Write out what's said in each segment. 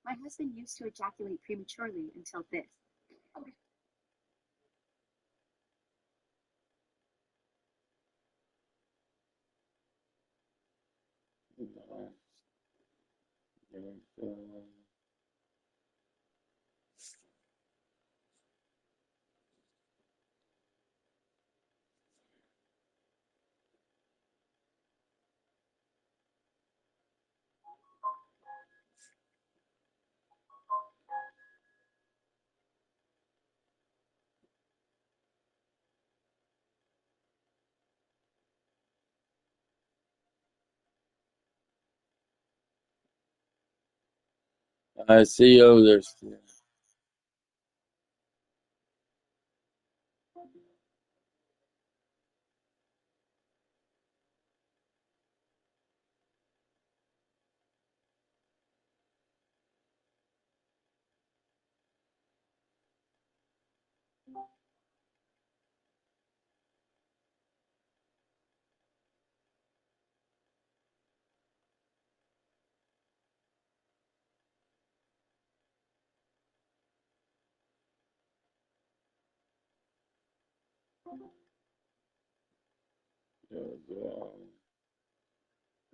My husband used to ejaculate prematurely until this. I see you over there.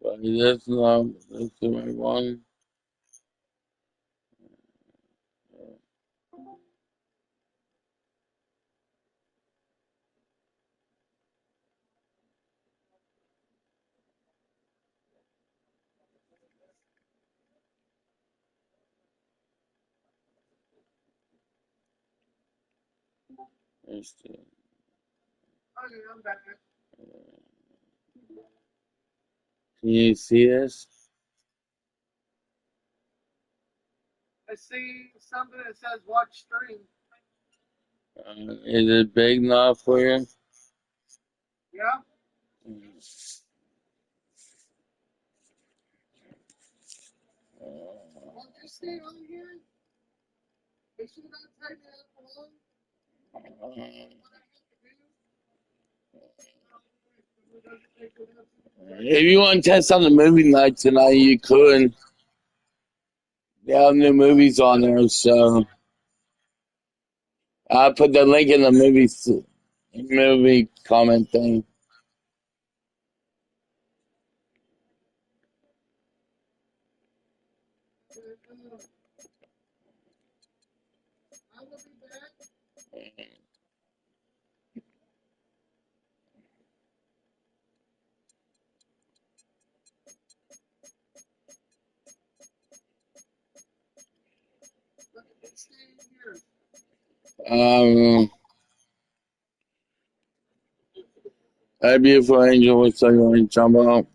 Well, that's the right one. Let's see. Can you see this? I see something that says watch stream. Is it big enough for you? Yeah. Won't you stay on here? They should not take me that long. If you want to test out the movie night tonight, you could. They have new movies on there, so I'll put the link in the movie comment thing. I will be back. Look at this thing here. Hey, beautiful angel, what's up, you talking about?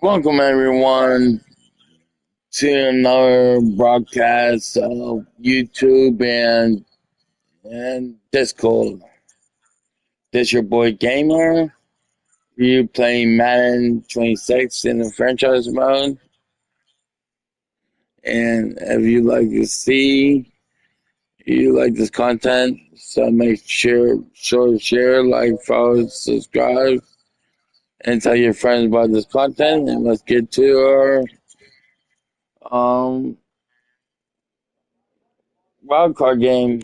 Welcome, everyone, to another broadcast of YouTube and Discord. This your boy Gamer. You playing Madden 26 in the franchise mode. And if you like to see, you like this content, so make sure share, like, follow, subscribe, and tell your friends about this content. And let's get to our wild card game.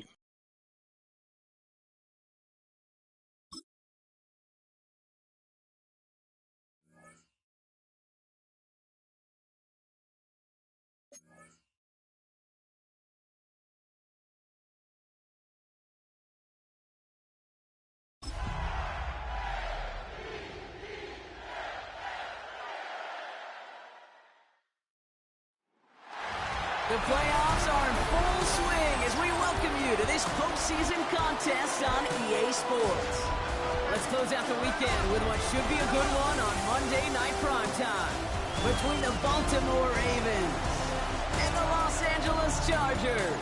The playoffs are in full swing as we welcome you to this postseason contest on EA Sports. Let's close out the weekend with what should be a good one on Monday Night Primetime between the Baltimore Ravens and the Los Angeles Chargers.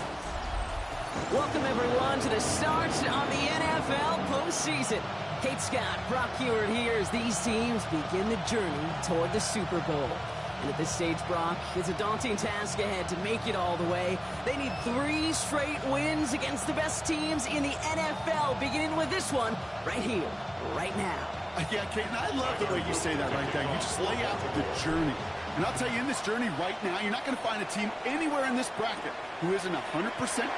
Welcome, everyone, to the start on the NFL postseason. Kate Scott, Brock Heward here as these teams begin the journey toward the Super Bowl. And at this stage, Brock, it's a daunting task ahead to make it all the way. They need 3 straight wins against the best teams in the NFL, beginning with this one right here, right now. Yeah, Kate, and I love the way you say that right there. You just lay out the journey. And I'll tell you, in this journey right now, you're not going to find a team anywhere in this bracket who isn't 100%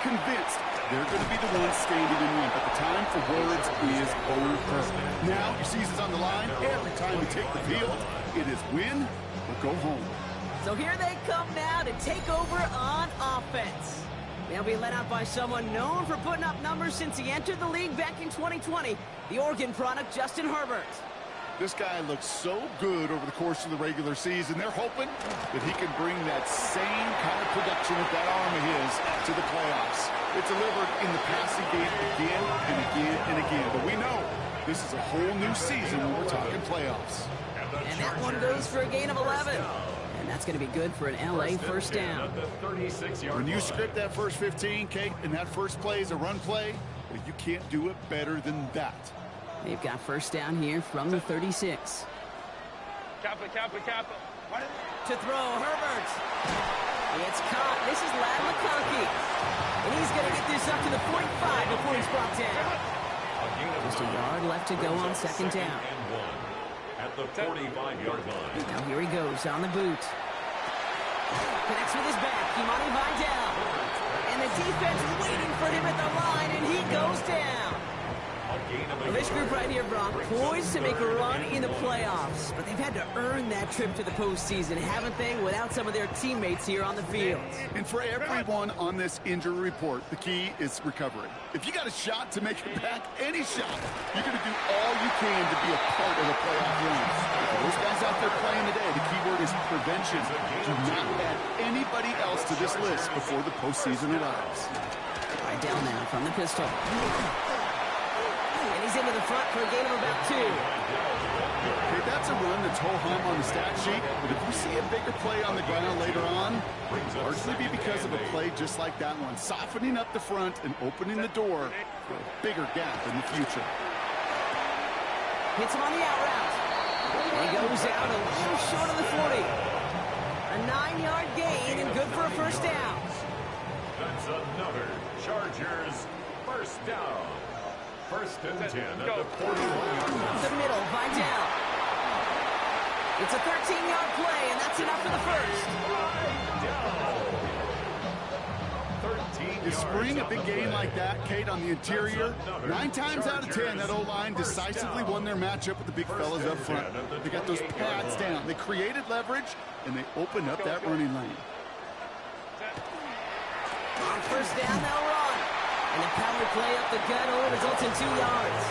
convinced they're going to be the ones standing in win. But the time for words is over. Now, your season's on the line. Every time you take the field, it is win or go home. So here they come now to take over on offense. They'll be led out by someone known for putting up numbers since he entered the league back in 2020, the Oregon product, Justin Herbert. This guy looks so good over the course of the regular season. They're hoping that he can bring that same kind of production with that arm of his to the playoffs. It's delivered in the passing game again and again and again. But we know this is a whole new season when we're talking playoffs. And that one goes for a gain of 11. And that's going to be good for an LA first down. When you script that first 15, Kate, and that first play is a run play, you can't do it better than that. They've got first down here from the 36. Kappa. To throw, Herbert. It's caught. This is Lad McConkey. And he's going to get this up to the 45 before he's brought down. Just a yard left to go on second down. At the 45-yard line. Now here he goes on the boot. Connects with his back. Kimani Vidal. And the defense waiting for him at the line, and he goes down. Well, this group right here, Brock, poised to make a run in the playoffs, but they've had to earn that trip to the postseason, haven't they, without some of their teammates here on the field. And for everyone on this injury report, the key is recovery. If you got a shot to make it back, any shot, you're going to do all you can to be a part of a playoff run. For those guys out there playing today, the key word is prevention. Do not add anybody else to this list before the postseason arrives. Right down now from the pistol. And he's into the front for a gain of about 2. Okay, that's a run that's ho-hum on the stat sheet, but if you see a bigger play on the ground later on, it'll largely be because of a play just like that one, softening up the front and opening the door for a bigger gap in the future. Hits him on the out route. And he goes out a little short of the 40. A 9-yard gain and good for a first down. That's another Chargers first down. First and 10 at the 41-yard line. The middle, Vidal. It's a 13-yard play, and that's enough for the first. You spring a big game like that, Kate, on the interior, 9 times out of 10, that O-line decisively won their matchup with the big fellas up front. They got those pads down. They created leverage, and they opened up that running lane. On first down, they'll run. And the power play up the gut only results in 2 yards.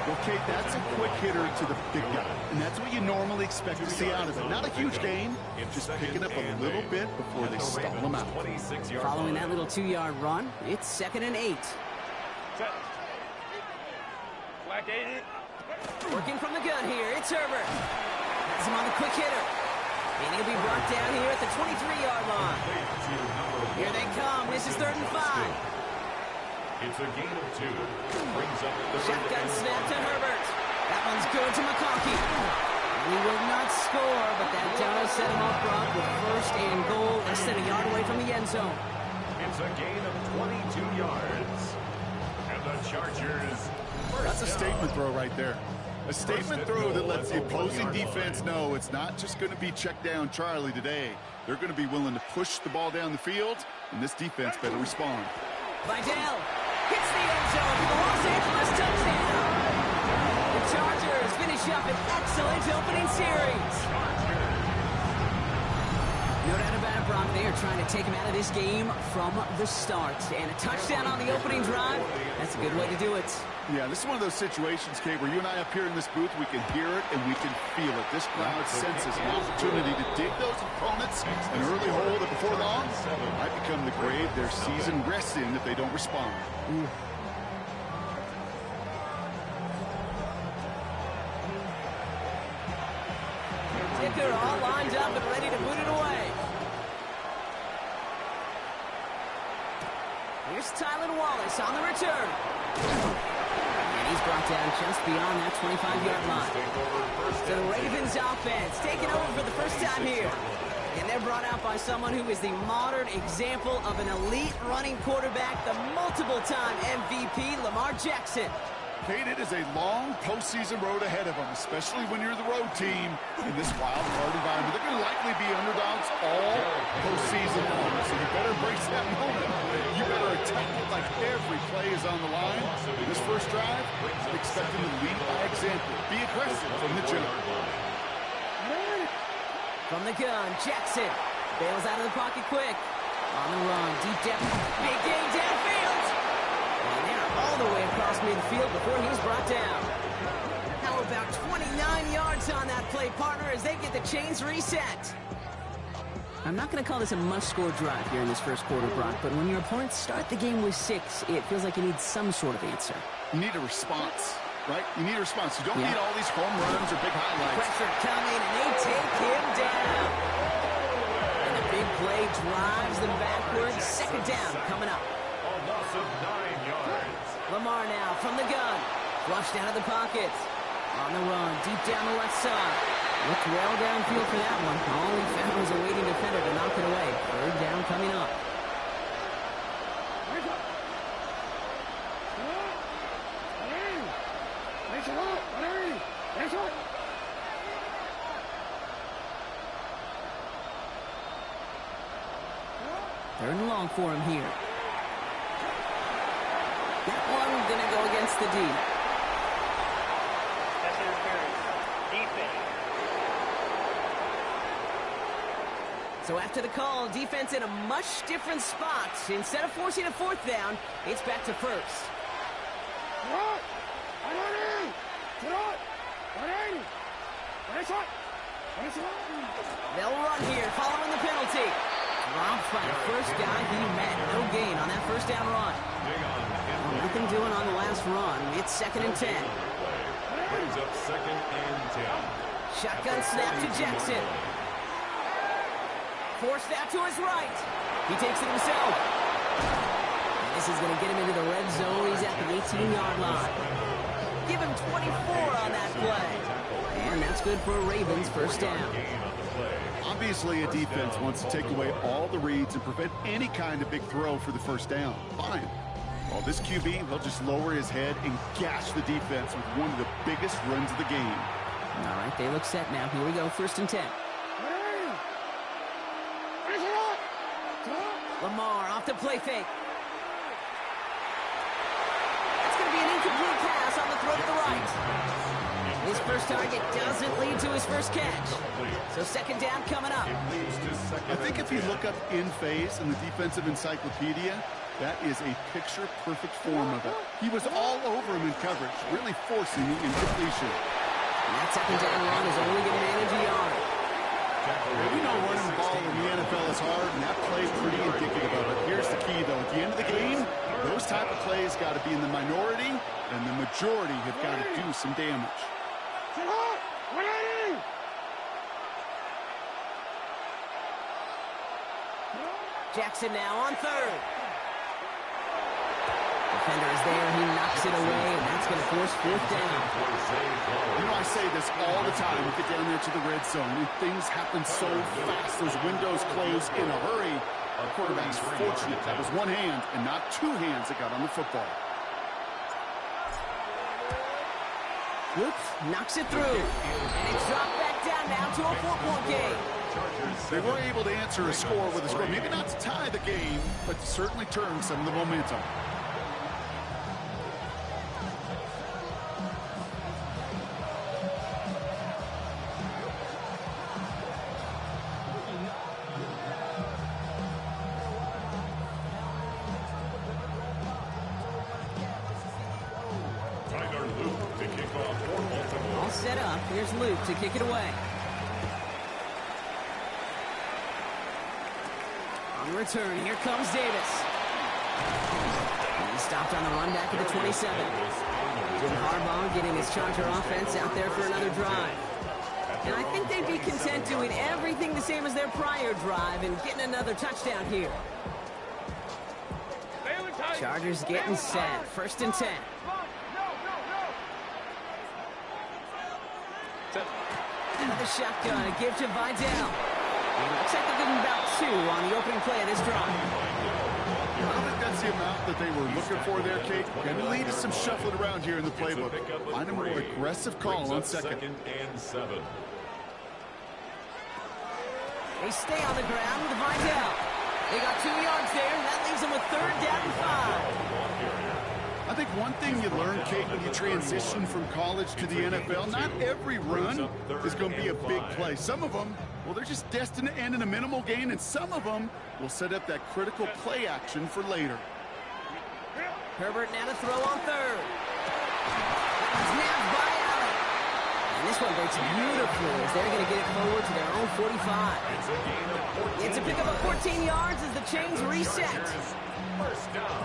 Well, Kate, that's a quick hitter to the big guy, and that's what you normally expect to see out of it. Not a huge gain, just picking up a little bit before they stall him out. Following that little 2-yard run, it's 2nd and 8. Working from the gun here, it's Herbert. Has him on the quick hitter. And he'll be brought down here at the 23-yard line. Here they come. This is 3rd and 5. It's a gain of 2. Brings up the Shotgun snap to Herbert. That one's good to McConkey. He will not score, but that does set him up, Brock, with first and goal, less than a yard away from the end zone. It's a gain of 22 yards. And the Chargers That's a statement throw right there. A statement throw that lets the opposing defense know it's not just going to be check down Charlie today. They're going to be willing to push the ball down the field, and this defense better respond. Vidal hits the end zone for the Los Angeles touchdown. The Chargers finish up an excellent opening series. No doubt about it, Brock. They are trying to take him out of this game from the start. And a touchdown on the opening drive, that's a good way to do it. Yeah, this is one of those situations, Kate, where you and I up here in this booth, we can hear it and we can feel it. This crowd senses an opportunity to dig those opponents an early hole that before long might become the grave their season rests in if they don't respond. Ticker all lined up and ready to boot it away. Here's Tylan Wallace on the return. And he's brought down just beyond that 25-yard line. So the Ravens offense taking over for the first time here. And they're brought out by someone who is the modern example of an elite running quarterback, the multiple-time MVP, Lamar Jackson. Kate, it is a long postseason road ahead of them, especially when you're the road team in this wild card environment. They're going to likely be underdogs all postseason long, so you better embrace that moment. You better attack it like every play is on the line. This first drive, expect them to lead by example. Be aggressive from the jump. From the gun, Jackson bails out of the pocket quick. On the run, deep down, big gain downfield. And they're all the way across midfield before he's brought down. How about 29 yards on that play, partner, as they get the chains reset? I'm not going to call this a must-score drive here in this first quarter, Brock, but when your opponents start the game with 6, it feels like you need some sort of answer. You need a response. Right? You need a response. You don't need all these home runs or big highlights. Pressure coming, and they take him down. And the big play drives them backwards. Second down coming up. A loss of 9 yards. Lamar now from the gun. Flushed out of the pocket. On the run, deep down the left side. Looked well downfield for that one. All he found was a waiting defender to knock it away. Third down coming up. Third and long for him here. That one going to go against the D. That's interference. Defense. So after the call, defense in a much different spot. Instead of forcing a fourth down, it's back to first. They'll run here, following the penalty. Dropped by the first guy he met. No gain on that first down run. Nothing doing on the last run. It's 2nd and 10. Brings up 2nd and 10. Shotgun snap to Jackson. Forced out to his right. He takes it himself. And this is going to get him into the red zone. He's at the 18-yard line. Give him 24 on that play. And that's good for a Ravens first down. Obviously, a defense wants to take away all the reads and prevent any kind of big throw for the first down. Fine. Well, this QB, he'll just lower his head and gash the defense with one of the biggest runs of the game. All right, they look set now. Here we go, 1st and 10. Lamar off the play fake. That's going to be an incomplete pass on the throw to the right. His first target doesn't lead to his first catch. So 2nd down coming up. I think if you look up in phase in the defensive encyclopedia, that is a picture-perfect form of it. He was all over him in coverage, really forcing the incompletion. And that 2nd down run is only going to manage a yard. We know running the ball in the NFL is hard, and that play is pretty indicative of it. Here's the key, though. At the end of the game, those type of plays got to be in the minority, and the majority have got to do some damage. Jackson now on 3rd. Defender is there. He knocks it away, and that's going to force 4th down. You know, I say this all the time. We get down there to the red zone, and things happen so fast. Those windows close in a hurry. Our quarterback's fortunate. That was one hand and not 2 hands that got on the football. Whoops, knocks it through. And it's dropped back down now to a 4-point game. They were able to answer a score with a score. Maybe not to tie the game, but to certainly turn some of the momentum. All set up. Here's Luke to kick it away. On return, here comes Davis. He stopped on the run back at the 27. Jim Harbaugh getting his Charger offense out there for another drive. And I think they'd be content doing everything the same as their prior drive and getting another touchdown here. Chargers getting set. 1st and 10. the shotgun, a give to Vidal. And it looks like they're giving about 2 on the opening play of this drive. I don't think that's the amount that they were looking for there, Kate. Going to lead to some shuffling around here in the playbook. Find a more aggressive call on second. And 7. They stay on the ground with Vidal. They got 2 yards there, and that leaves them with 3rd down and 5. I think one thing you learn, Kate, when you transition from college to the NFL, not every run is going to be a big play. Some of them, well, they're just destined to end in a minimal gain, and some of them will set up that critical play action for later. Herbert now to throw on 3rd. It's nabbed by Allen. And this one breaks beautifully as they're going to get it forward to their own 45. It's a pickup of 14 yards as the chains reset. First down.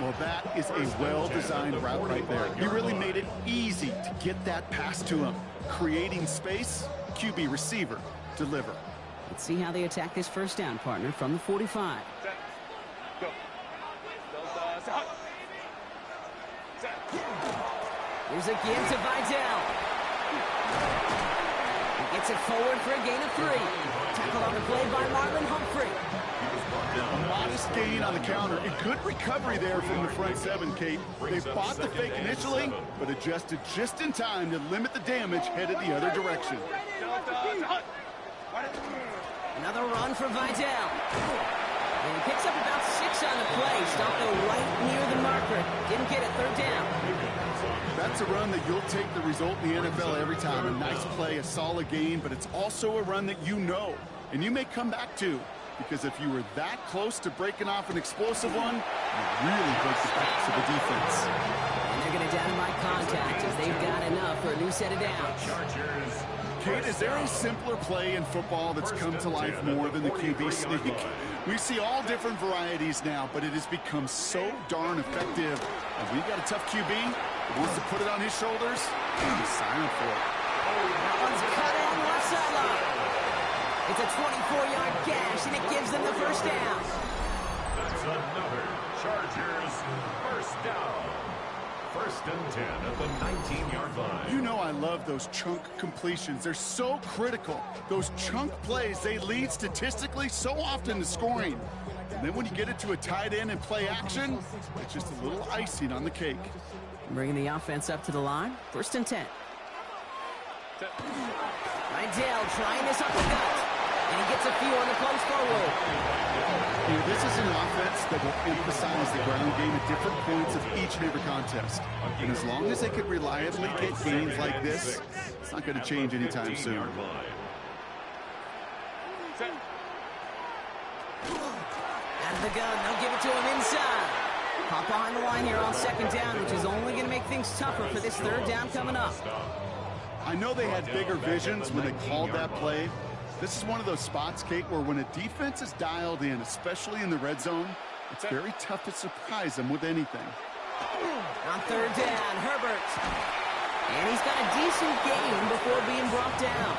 Well, that is a well-designed route right there. He really made it easy to get that pass to him. Creating space, QB receiver, deliver. Let's see how they attack this first down, partner, from the 45. Here's a give to Vidal. He gets it forward for a gain of 3. Tackled on the play by Marlon Humphrey. A modest gain on the counter. A good recovery there from the front 7, Kate. They bought the fake initially, but adjusted just in time to limit the damage headed the other direction. Another run for Vidal. And he picks up about 6 on the play. Stopped though right near the marker. Didn't get it, 3rd down. That's a run that you'll take the result in the NFL every time. A nice play, a solid gain, but it's also a run that you know, and you may come back to, because if you were that close to breaking off an explosive one, you really break the backs of the defense. And they're going to dynamite contact as they've got enough for a new set of downs. Kate, is there a simpler play in football that's come to life more than the QB sneak? We see all different varieties now, but it has become so darn effective. And we got a tough QB who wants to put it on his shoulders, and he's signing for it. That one's cut in left sideline. It's a 24-yard gash, and it gives them the first down. That's another Chargers first down. 1st and 10 at the 19-yard line. You know I love those chunk completions. They're so critical. Those chunk plays, they lead statistically so often to scoring. And then when you get it to a tight end and play action, it's just a little icing on the cake. Bringing the offense up to the line. 1st and 10. Vidal trying this up the gut. And he gets a few on the close forward. This is an offense that will emphasize the ground game at different points of each and every contest. And as long as they can reliably get gains like this, it's not going to change anytime soon. Out of the gun, they'll give it to him inside. Pop behind the line here on 2nd down, which is only going to make things tougher for this 3rd down coming up. I know they had bigger visions when they called that play. This is one of those spots, Kate, where when a defense is dialed in, especially in the red zone, it's very tough to surprise them with anything. On 3rd down, Herbert. And he's got a decent gain before being brought down.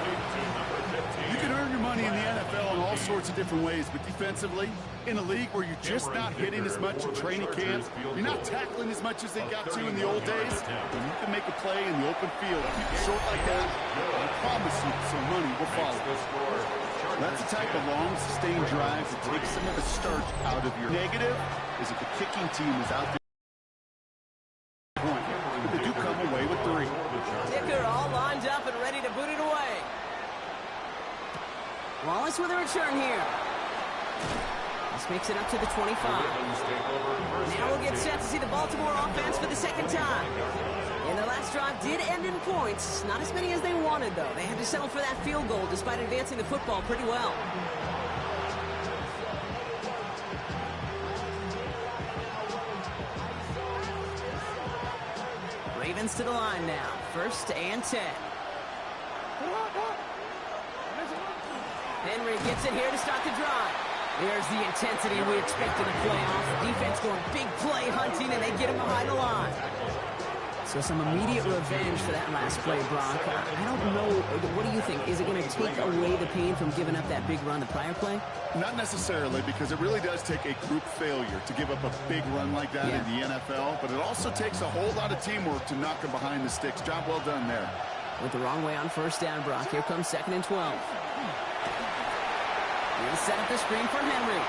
You can earn your money in the NFL in all sorts of different ways, but defensively, in a league where you're just not hitting as much in training camp, you're not tackling as much as they got to in the old days, when you can make a play in the open field, keep it short like that, I promise you some money will follow. That's the type of long, sustained drive that takes some of the starch out of your negative, is if the kicking team is out there. They do come away with 3. Dicker all lined up and ready to boot it away. Wallace with a return here. This makes it up to the 25. Now we'll get set to see the Baltimore offense for the 2nd time. And their last drive did end in points. Not as many as they wanted, though. They had to settle for that field goal despite advancing the football pretty well. Ravens to the line now. 1st and 10. Henry gets it here to start the drive. There's the intensity we expect in a playoff. Defense going big play hunting, and they get him behind the line. So some immediate revenge for that last play, Brock. I don't know. What do you think? Is it going to take away the pain from giving up that big run the prior play? Not necessarily, because it really does take a group failure to give up a big run like that in the NFL, but it also takes a whole lot of teamwork to knock them behind the sticks. Job well done there. Went the wrong way on first down, Brock. Here comes 2nd and 12. He'll set up the screen for Henry.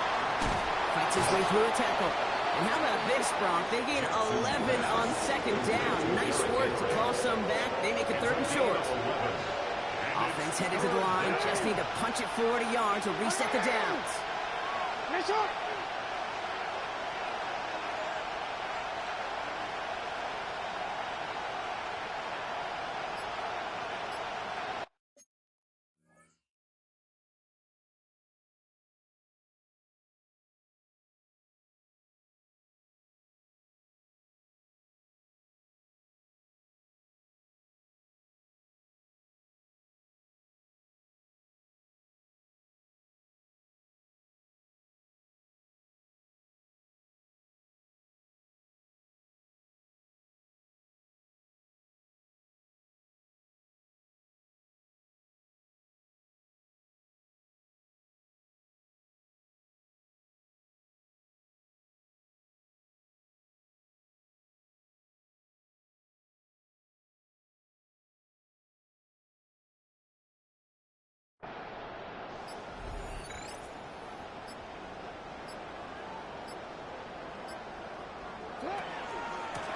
Fights his way through a tackle. And how about this, Brock? They gain 11 on 2nd down. Nice work to call some back. They make it 3rd and short. Offense headed to the line. Just need to punch it 40 yards or reset the downs.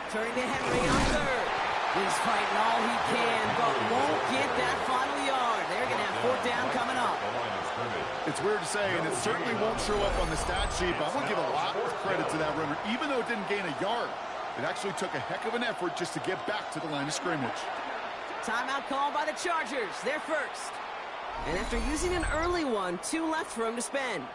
Turning to Henry on 3rd. He's fighting all he can, but won't get that final yard. They're going to have 4th down coming up. It's weird to say, and it certainly won't show up on the stat sheet, but I'm going to give a lot of credit to that runner. Even though it didn't gain a yard, it actually took a heck of an effort just to get back to the line of scrimmage. Timeout called by the Chargers. They're first. And after using an early one, 2 left for him to spend.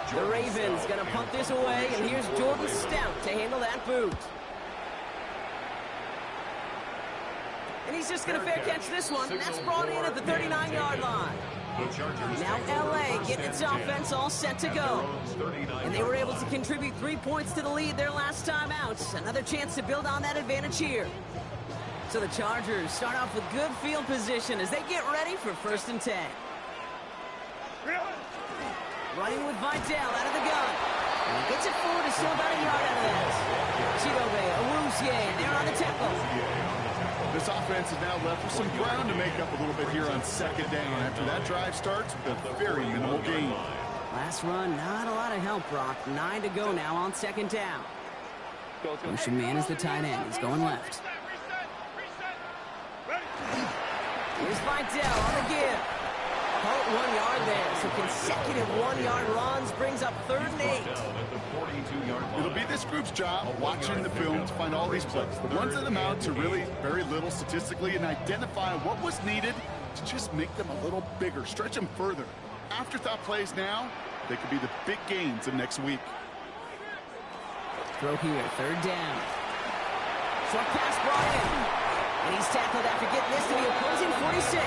The Ravens going to punt this away, and here's Jordan Stout to handle that boot. And he's just going to fair catch this one, and that's brought in at the 39-yard line. Now L.A. getting its offense all set to go. And they were able to contribute 3 points to the lead their last time out. Another chance to build on that advantage here. So the Chargers start off with good field position as they get ready for 1st and 10. Running with Vidal out of the gun. And he gets it forward to still about a yard out of that. Chidobe, Awuzie, and they're on the tackle. This offense is now left with some ground to make up a little bit here on 2nd down. After that drive starts with a very minimal gain. Last run, not a lot of help, Brock. 9 to go now on 2nd down. Motion man is the tight end. He's going left. Here's Vidal on the give. Call it 1 yard there, so consecutive 1-yard runs brings up 3rd and 8. It'll be this group's job watching the film to find all these plays. The ones that amount to really very little statistically and identify what was needed to just make them a little bigger, stretch them further. Afterthought plays now, they could be the big gains of next week. Throw here, 3rd down. Short pass brought in. And he's tackled after getting this to the opposing 46.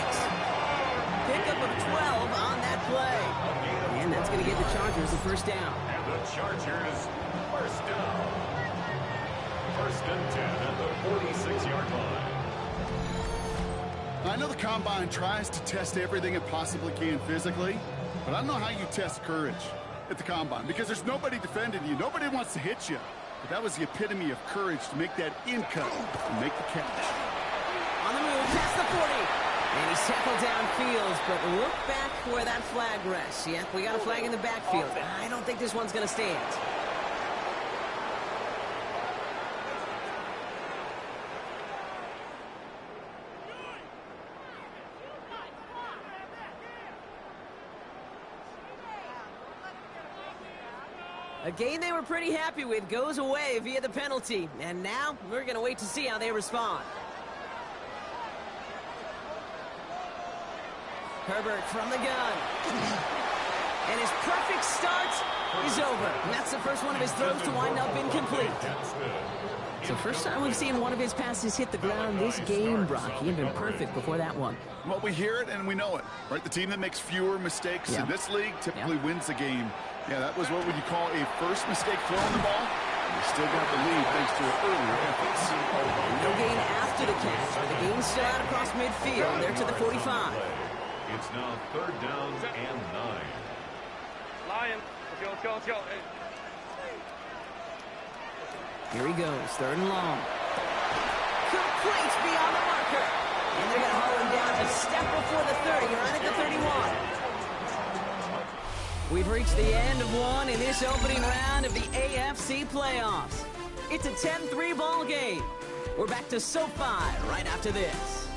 Pickup of 12 on that play. And that's going to give the Chargers the 1st down. And the Chargers, 1st down. 1st and 10 at the 46-yard line. I know the Combine tries to test everything it possibly can physically, but I don't know how you test courage at the Combine because there's nobody defending you. Nobody wants to hit you. But that was the epitome of courage to make that in-cut and make the catch. On the move, past the 40. And he's tackled downfield, but look back where that flag rests. Yep, we got a flag in the backfield. I don't think this one's going to stand. A game they were pretty happy with goes away via the penalty. And now we're going to wait to see how they respond. Herbert from the gun. And his perfect start is over. And that's the first one of his throws to wind up incomplete. So first time we've seen one of his passes hit the ground this game, Brock. He had been perfect before that one. Well, we hear it and we know it, right? The team that makes fewer mistakes in this league typically wins the game. Yeah, that was what would you call a first mistake throwing the ball. They still got the lead thanks to earlier efforts. No gain after the catch, but the game's still out across midfield. They're to the 45. It's now 3rd down and 9. Lion, let's go. Here he goes, 3rd and long. Complete beyond the marker. And they're going to haul him down just a step before the 30, right at the 31. We've reached the end of one in this opening round of the AFC playoffs. It's a 10-3 ball game. We're back to SoFi right after this.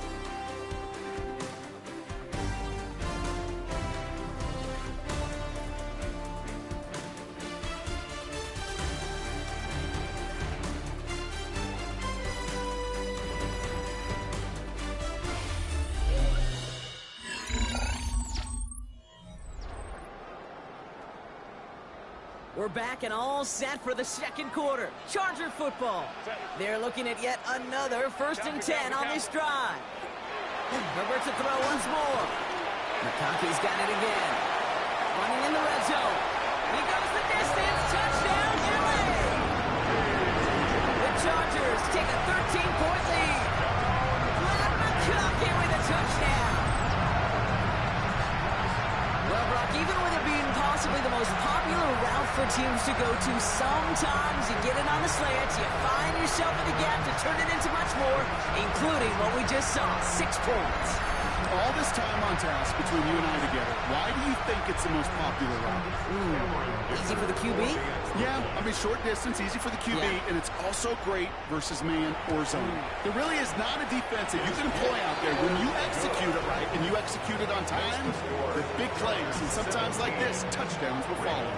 We're back and all set for the second quarter. Charger football. They're looking at yet another 1st and 10 on this drive. Herbert to throw once more. McConkey's got it again. Running in the red zone. He goes the distance. Touchdown, LA! The Chargers take a 13-point lead. McConkey with a touchdown. Well, Brock, even with it being possibly the most popular route for teams to go to, sometimes you get it on the slants, you find yourself in the gap to turn it into much more, including what we just saw, 6 points. All this time on task between you and I together, why do you think it's the most popular route? Easy for the QB? Yeah, I mean, short distance, easy for the QB, and it's also great versus man or zone. There really is not a defense that you can employ out there when you execute it right and you execute it on time, the big plays, and sometimes like this, touchdowns will follow.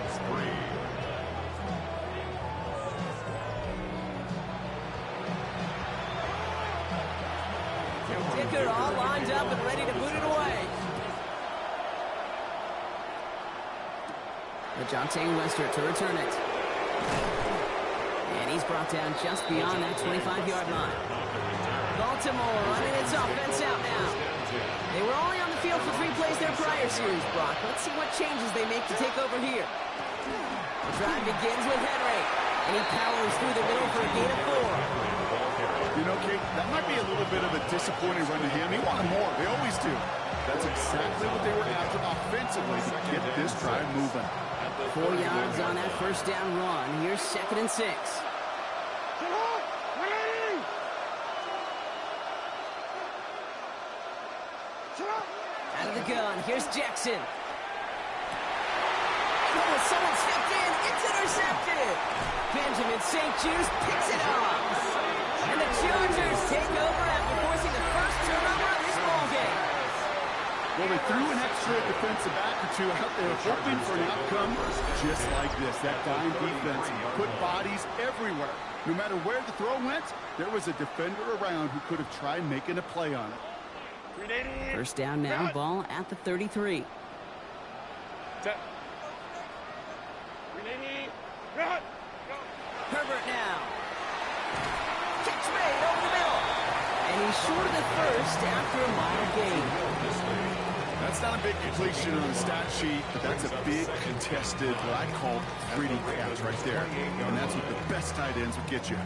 Dicker all lined up and ready to boot it away. LeJohntay Western to return it. And he's brought down just beyond that 25-yard line. Baltimore running its offense out now. They were only on the field for 3 plays their prior series, Brock. Let's see what changes they make to take over here. The drive begins with Henry. And he powers through the middle for a gain of 4. You know, Kate, that might be a little bit of a disappointing run to him. He wanted more. They always do. That's exactly what they were after offensively to get this drive moving. 4 yards on that 1st down run. Here's 2nd and 6. Out of the gun. Here's Jackson. Oh, someone stepped in. It's intercepted. Benjamin St. Juice picks it off. And the Chargers take over after forcing the first turnover of this ballgame. Well, they threw an extra defensive back or 2 out there hoping for an outcome just like this. That dime defense put bodies everywhere. No matter where the throw went, there was a defender around who could have tried making a play on it. 1st down now, ball at the 33. Herbert now. Catch made over the middle. And he's short of the 1st after a mile gain. That's not a big completion on the stat sheet, but that's a big contested, what I call gritty catch right there. And that's what the best tight ends would get you.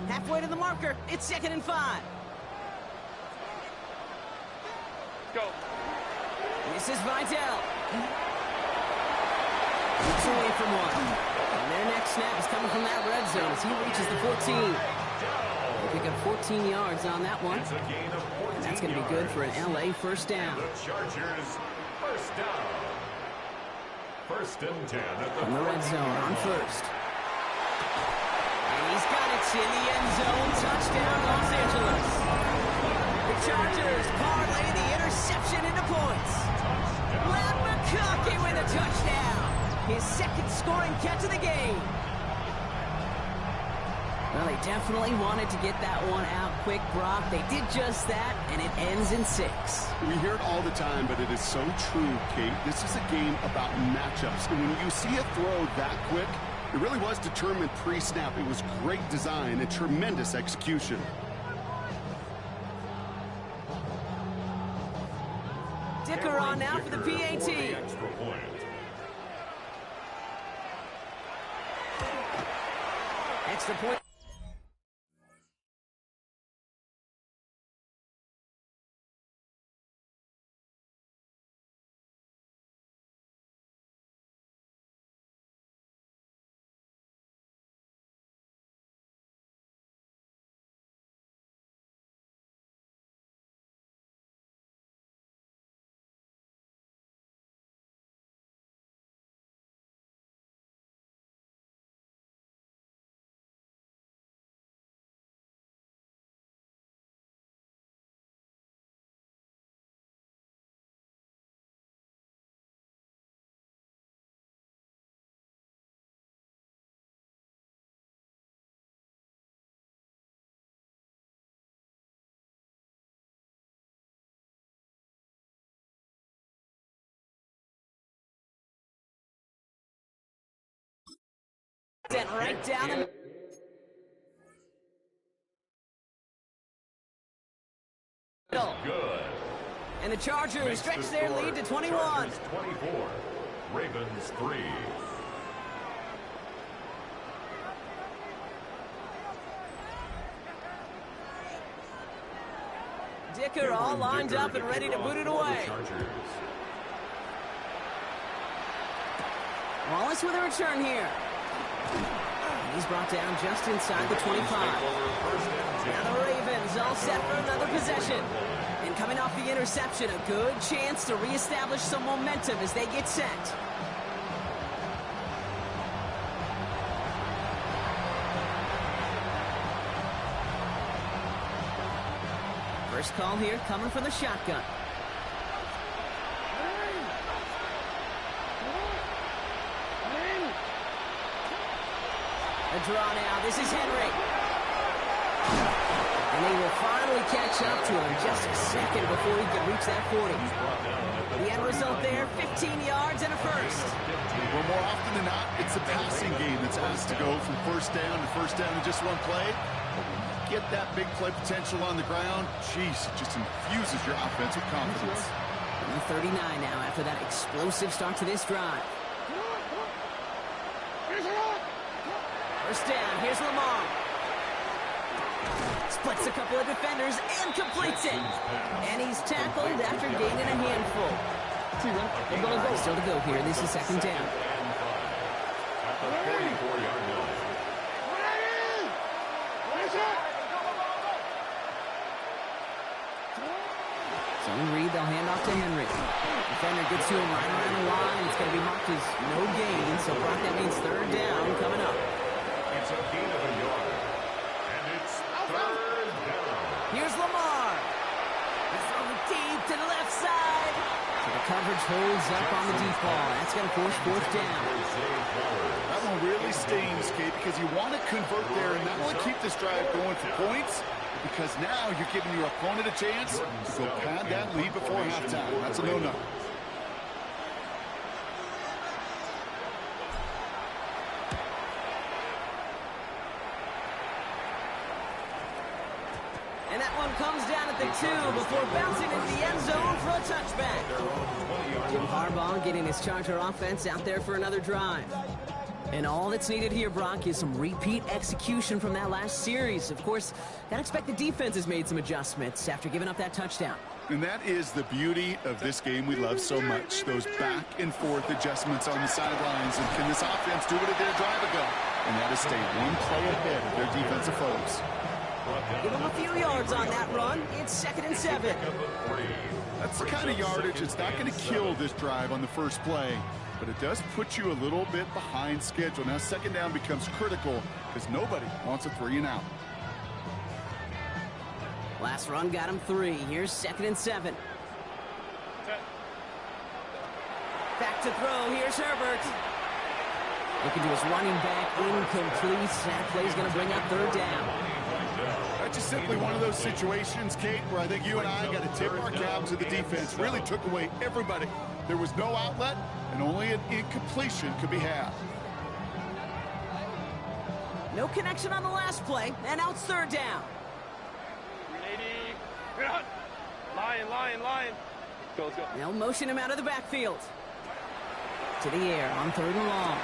Halfway to the marker. It's 2nd and 5. Go. This is Vidal. Looks away from one. And their next snap is coming from that red zone as he reaches the 14. They pick up 14 yards on that one. And that's going to be good for an LA 1st down. The Chargers 1st down. 1st and 10 at the From the red zone on 1st. And he's got it in the end zone. Touchdown, Los Angeles. The Chargers parlay the interception into points. Len McConkey with a touchdown. His 2nd scoring catch of the game. Well, they definitely wanted to get that one out quick, Brock. They did just that, and it ends in 6. We hear it all the time, but it is so true, Kate. This is a game about matchups. And when you see a throw that quick, it really was determined pre-snap. It was great design and tremendous execution. Dicker on now for the PAT. extra point. Extra point. Sent right down the middle. Good. And the Chargers stretch their lead to 21. Chargers 24. Ravens 3. Dicker all lined up and ready to boot it away. Wallace with a return here. He's brought down just inside the 25. Now the Ravens all set for another possession. And coming off the interception, a good chance to reestablish some momentum as they get set. First call here coming from the shotgun. A draw now. This is Henry. And they will finally catch up to him just a second before he can reach that 40. The end result there, 15 yards and a first. Well, more often than not, it's the passing game that's asked to go from first down in just one play. But when you get that big play potential on the ground, geez, it just infuses your offense with confidence. And the 39 now after that explosive start to this drive. First down, here's Lamar. Splits a couple of defenders and completes it. And he's tackled after gaining a handful. Still to go here. This is second down. At the 44-yard line. Zone read, they'll hand off to Henry. Defender gets to him right around the line. It's going to be marked as no gain. So Brock, that means third down coming up. It's a gain of a yard. And it's third down. Here's Lamar. He's throwing deep to the left side. So the coverage holds up on the deep ball. That's going to force fourth down. That one really stings, Kate, because you want to convert there and not only keep this drive going for points, because now you're giving your opponent a chance to go pad that lead before halftime. That's a no-no. And that one comes down at the 2 before bouncing into the end zone for a touchback. Jim Harbaugh getting his Charger offense out there for another drive. And all that's needed here, Brock, is some repeat execution from that last series. Of course, gotta expect the defense has made some adjustments after giving up that touchdown. And that is the beauty of this game we love so much, those back and forth adjustments on the sidelines. And can this offense do what it did a drive ago? And that is stay one play ahead of their defensive foes. Give them a few yards on that run. It's second and 7. That's the kind of yardage that's not going to kill this drive on the first play, but it does put you a little bit behind schedule. Now second down becomes critical because nobody wants a 3 and out. Last run got him 3. Here's second and 7. Back to throw. Here's Herbert. Looking to his running back, incomplete. That play's going to bring up third down. That's just simply one of those situations, Kate, where I think you and I got to tip our cap to the defense. Really took away everybody. There was no outlet, and only an incompletion could be had. No connection on the last play, and now it's third down. Lion. Go. They'll motion him out of the backfield. To the air on third and long.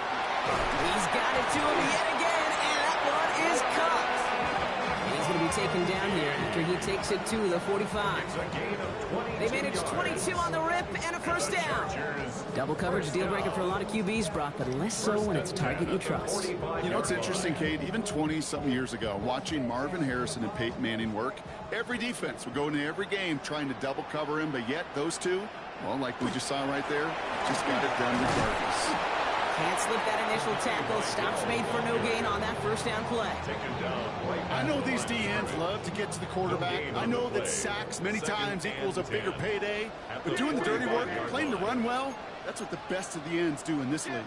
He's got it to him yet again, and that one is caught. He's going to be taken down here after he takes it to the 45. They managed 22 on the rip and a first down. Double coverage, deal breaker for a lot of QBs, Brock, but less so when it's a target you trust. You know, it's interesting, Kate, even 20-something years ago, watching Marvin Harrison and Peyton Manning work, every defense would go into every game trying to double cover him, but yet those two, well, like we just saw right there, just got it done regardless. Can't slip that initial tackle. Stops made for no gain on that first down play. I know these DNs love to get to the quarterback. I know that sacks many times equals a bigger payday. But doing the dirty work, playing to run well, that's what the best of the ends do in this league.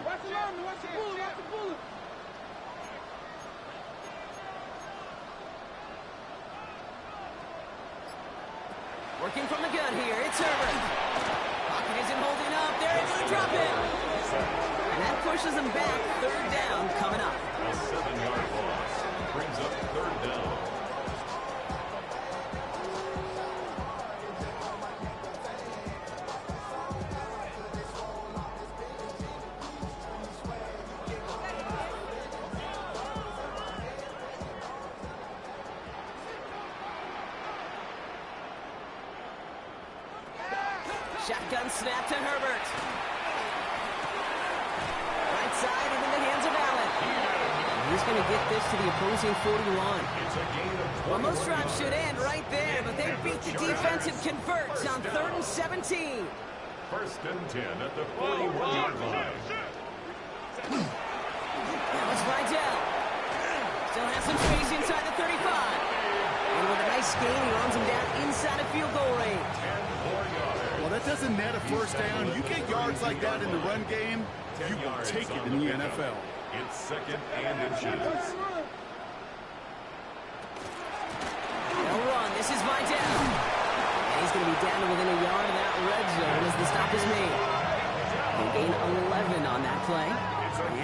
Working from the gun here. It's Herbert. Pocket isn't holding up. They're able to drop him. And that pushes them back. Third down coming up. A 7-yard loss brings up third down. Shotgun snap to Herbert. Right side into the hands of Allen. He's going to get this to the opposing 41. It's a gain of 20. Well, most drives should end right there, but they beat the defense and converts on 3rd and 17. First and 10 at the 41-yard line. That was Vidal. Still has some space inside the 35. And with a nice gain, he runs him down inside of field goal range. 10 more yards. Well, that doesn't net a first down. You get yards like that in the run game, you will take it in the NFL. It's second and inches. They'll run. This is Vidal. And he's going to be down to within a yard of that red zone as the stop is made. They gain 11 on that play.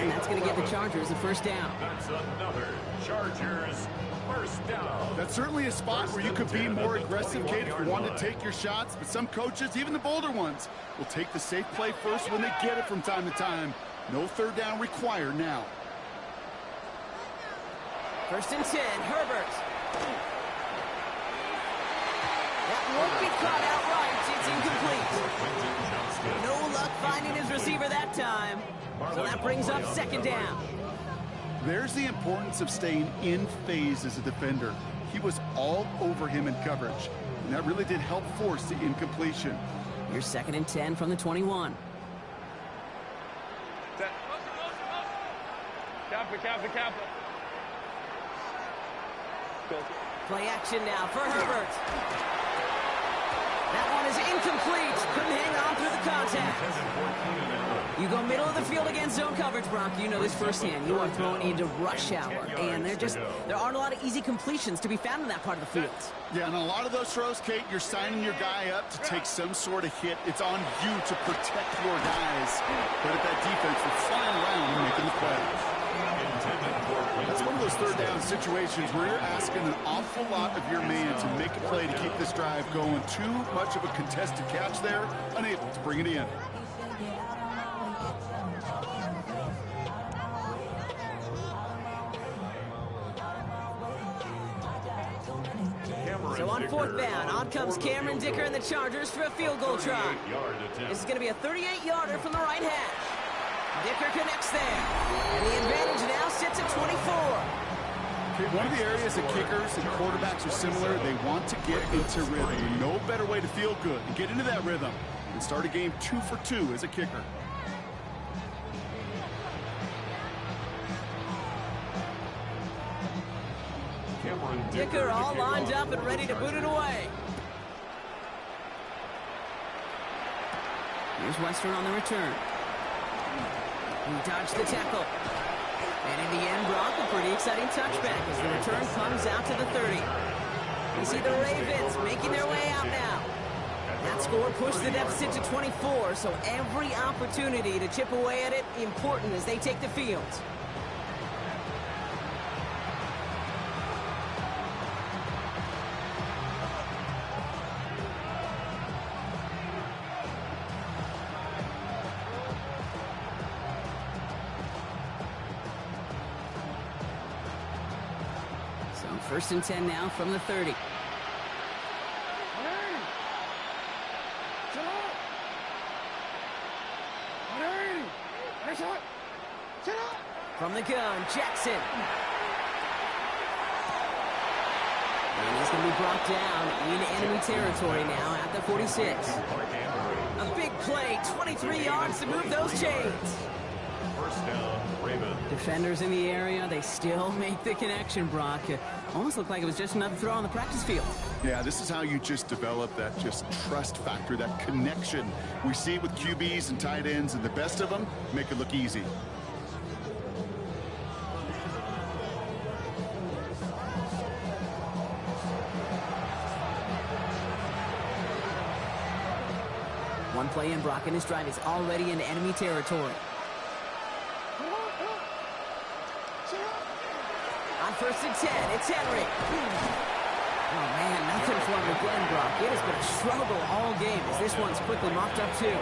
And that's going to get the Chargers a first down. That's another Chargers first down. That's certainly a spot where you could be more aggressive, Kate, if you want to take your shots. But some coaches, even the bolder ones, will take the safe play first when they get it from time to time. No third down required now. First and 10, Herbert. That won't be caught outright. It's incomplete. No luck finding his receiver that time. So that brings up second down. There's the importance of staying in phase as a defender. He was all over him in coverage, and that really did help force the incompletion. Here's second and 10 from the 21. Play action now for Herbert. That one is incomplete. Couldn't hang on through the contact. You go middle of the field against zone coverage, Brock. You know this firsthand. You are thrown into rush hour, and there aren't a lot of easy completions to be found in that part of the field. Yeah, and a lot of those throws, Kate, you're signing your guy up to take some sort of hit. It's on you to protect your guys. But if that defense will fly around and making the play. That's one of those third down situations where you're asking an awful lot of your man to make a play to keep this drive going. Too much of a contested catch there, unable to bring it in. So on fourth down, on comes Cameron Dicker and the Chargers for a field goal try. This is going to be a 38-yarder from the right hash. Dicker connects there, and the advantage now sits at 24. One of the areas that kickers and quarterbacks are similar, they want to get into rhythm. And no better way to feel good and get into that rhythm and start a game 2 for 2 as a kicker. Dicker all lined up and ready to boot it away. Here's Western on the return. He dodged the tackle. And in the end, Brock, a pretty exciting touchback as the return comes out to the 30. You see the Ravens making their way out now. That score pushed the deficit to 24, so every opportunity to chip away at it important as they take the field. First and 10 now from the 30. From the gun, Jackson. And he's going to be brought down in enemy territory now at the 46. A big play, 23 yards to move those chains. First down, Ravens. Defenders in the area, they still make the connection, Brock. Almost looked like it was just another throw on the practice field. Yeah, this is how you just develop that just trust factor, that connection. We see it with QBs and tight ends, and the best of them make it look easy. One play in, Brock, and his drive is already into enemy territory. first and 10. It's Henry. Oh, man, nothing for him again, Brock. It has been a struggle all game as this one's quickly mopped up, too.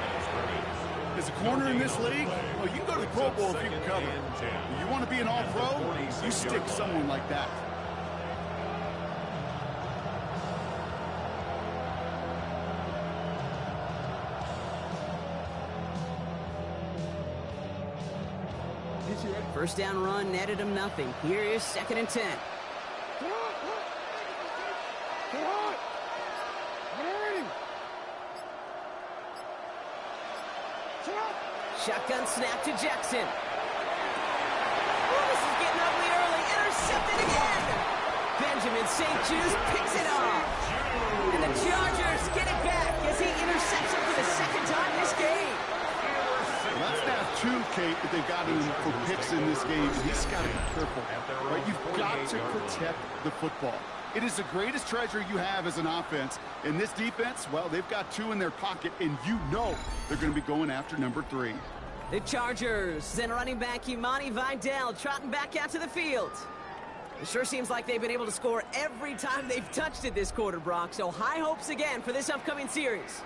As a corner in this league, well, you can go to the Pro Bowl if you can cover. If you want to be an all-pro, you stick someone like that. First down run netted him nothing. Here is second and 10. Shotgun snap to Jackson. Oh, this is getting ugly early. Intercepted again. Benjamin St. Juice picks it off. And the Chargers get it back as he intercepts him for the second time this game. Well, that's now two, Kate, that they've got him for picks in this game. He's got to be careful. Right? You've got to protect the football. It is the greatest treasure you have as an offense. In this defense, well, they've got two in their pocket, and you know they're going to be going after number 3. The Chargers send running back Imani Vidal trotting back out to the field. It sure seems like they've been able to score every time they've touched it this quarter, Brock. So high hopes again for this upcoming series.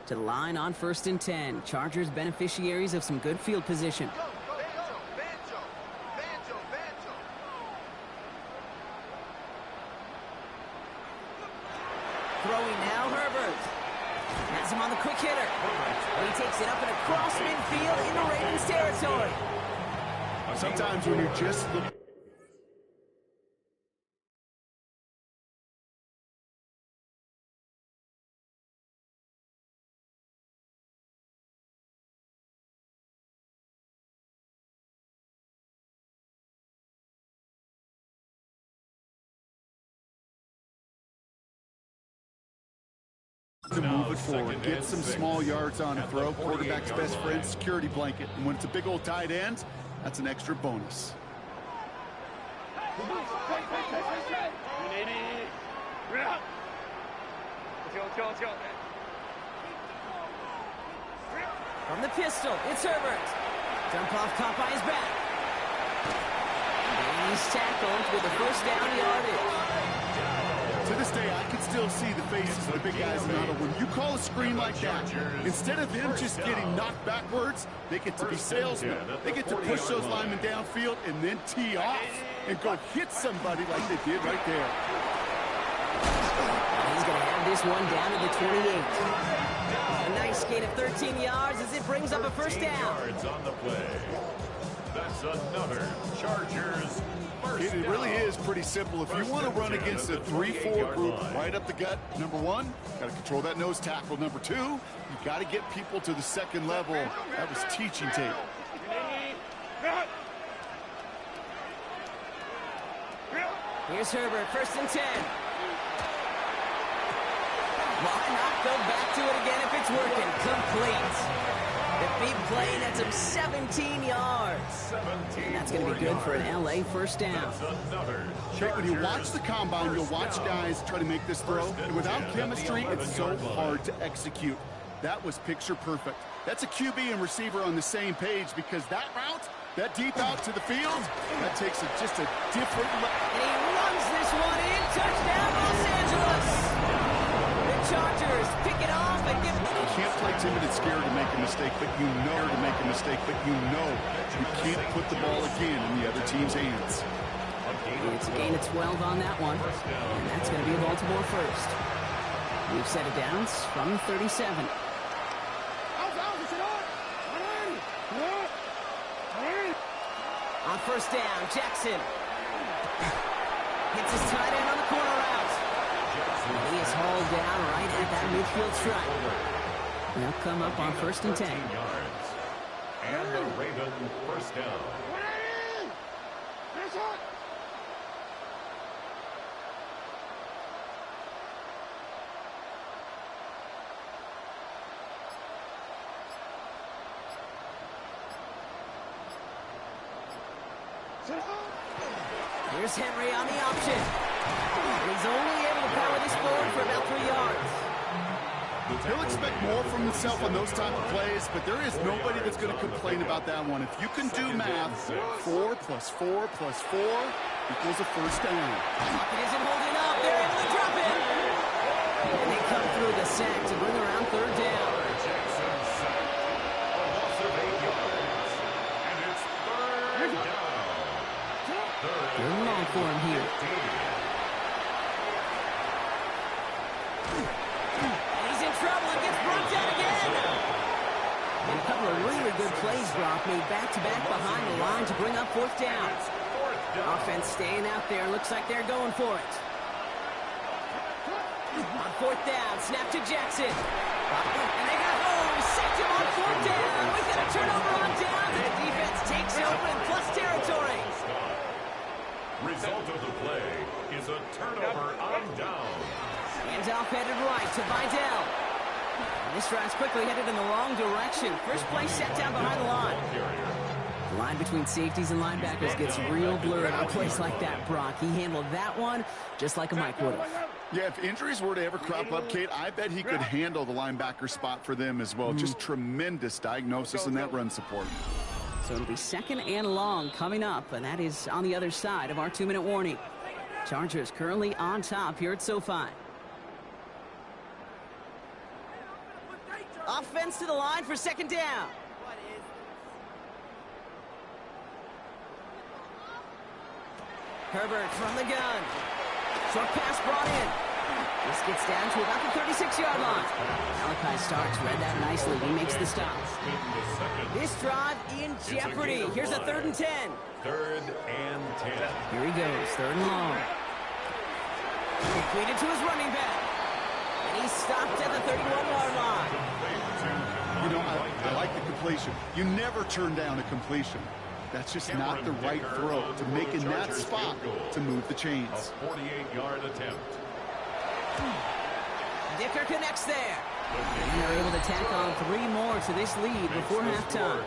To the line on first and 10. Chargers beneficiaries of some good field position. Throwing now, Herbert. Has him on the quick hitter. And he takes it up and across midfield into Ravens territory. Sometimes when you're just looking... to move it forward, get some small yards on a throw. Quarterback's best friend, security blanket. And when it's a big old tight end, that's an extra bonus. From the pistol, it's Herbert. Dump off caught by his back. And he's tackled with a first down yardage. To this day, I can still see the faces of the big guys in the huddle. When you call a screen like that, instead of them just getting knocked backwards, they get to be salesmen. They get to push those linemen downfield and then tee off and go hit somebody like they did right there. He's going to have this one down to the 28. A nice gain of 13 yards as it brings up a first down. Yards on the play. That's another Chargers. It really is pretty simple. If you want to run against a 3-4 group right up the gut, number 1, got to control that nose tackle. Number 2, you got to get people to the second level. That was teaching tape. Here's Herbert, first and 10. Why not go back to it again if it's working? Complete. The big play, that's him 17 yards. And that's going to be good for an LA first down. Jake, when you watch the combine, you'll watch guys try to make this throw. And without chemistry, it's so hard to execute. That was picture perfect. That's a QB and receiver on the same page because that route, that deep out to the field, that takes just a different... And he runs this one in. Touchdown, Los Angeles. The Chargers pick it off and get... You can't play timid and scared to make a mistake, but you know to make a mistake, but you know you can't put the ball again in the other team's hands. It's a gain of 12 on that one, and that's going to be a Baltimore first. We've set it downs from the 37. On first down, Jackson hits his tight end on the corner route. And he is hauled down right at that midfield stripe. They'll come up on first and 10. And the Ravens first down. Here's Henry on the option. He's only able to power this forward for about 3 yards. He'll expect more from himself on those type of plays, but there is nobody that's going to complain about that one. If you can do math, 4 plus 4 plus 4 equals a first down. Pocket isn't holding up. They're able to drop it. And they come through the sack to bring around 3rd down. Jackson sack. A loss of 8 yards. And it's 3rd down. They're long for him here. He's in trouble and gets brought down again. And a couple of really good plays, Brock, made back-to-back behind the line to bring up 4th down. Offense staying out there. Looks like they're going for it. On 4th down, snap to Jackson. And they got home. Sacked him on 4th down. We've got a turnover on down. The defense takes over in plus territory. Result of the play is a turnover on down. Handoff headed right to Vidal. And this drive's quickly headed in the wrong direction. First play set down behind the line. The line between safeties and linebackers gets real blurred on plays like that, Brock. He handled that one just like a Mike would have. Yeah, if injuries were to ever crop up, Kate, I bet he could handle the linebacker spot for them as well. Just tremendous diagnosis in that run support. So it'll be 2nd and long coming up, and that is on the other side of our 2-minute warning. Chargers currently on top here at SoFi. Offense to the line for 2nd down. Herbert from the gun. Short pass brought in. This gets down to about the 36-yard line. Malachi Starks read that nicely. He makes the stop. This drive in jeopardy. Here's a 3rd and 10. 3rd and 10. Here he goes, 3rd and long. Completed to his running back. And he's stopped at the 31-yard line. You know, I like the completion. You never turn down a completion. That's just not the right throw to make in that spot to move the chains. A 48-yard attempt. Dicker connects there. And they're able to tack on 3 more to this lead before halftime.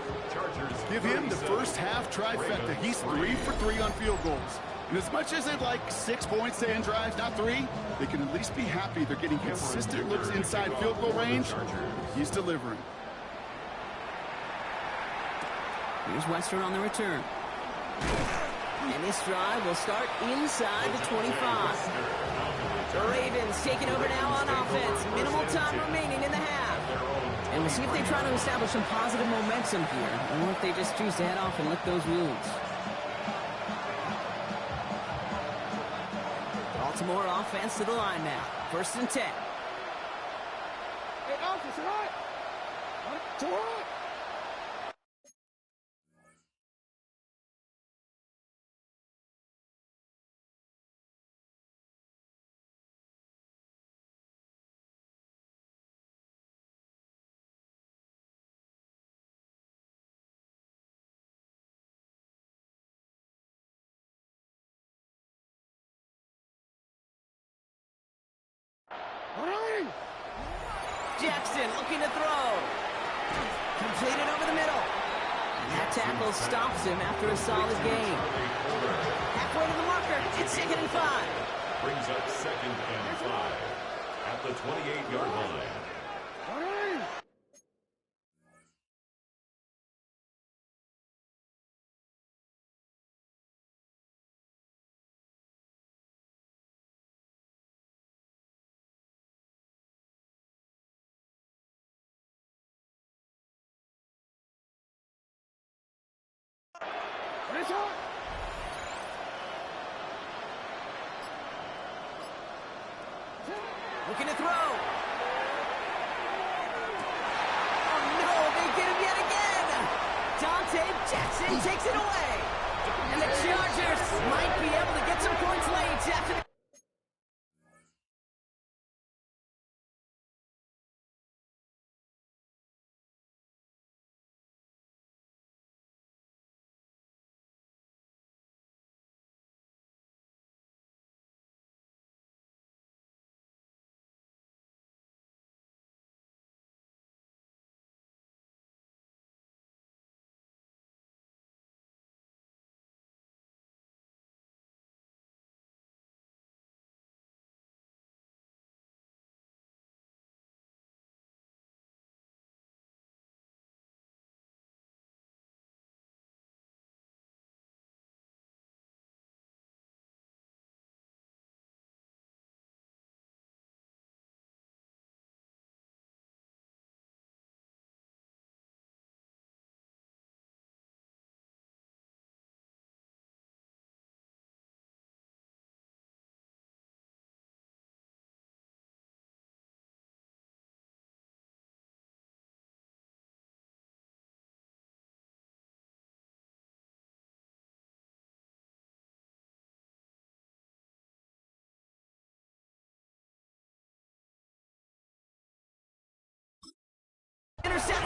Give him the first half trifecta. He's 3 for 3 on field goals. And as much as they'd like 6 points to end drives, not 3, they can at least be happy they're getting consistent looks inside field goal range. He's delivering. Here's Western on the return. And this drive will start inside the 25. The Ravens taking over now on offense. Minimal time remaining in the half. And we'll see if they try to establish some positive momentum here, or if they just choose to head off and lick those wounds. Baltimore offense to the line now. 1st and 10. Hey, Alf, it's all right. It's all right. Jackson looking to throw. Completed over the middle. And that tackle stops him after a solid gain. Halfway to the marker. It's 2nd and 5. Brings up 2nd and 5 at the 28-yard line. Looking to throw. Oh, no, they get him yet again. Dante Jackson takes it away. And the Chargers might be able to get some points late after the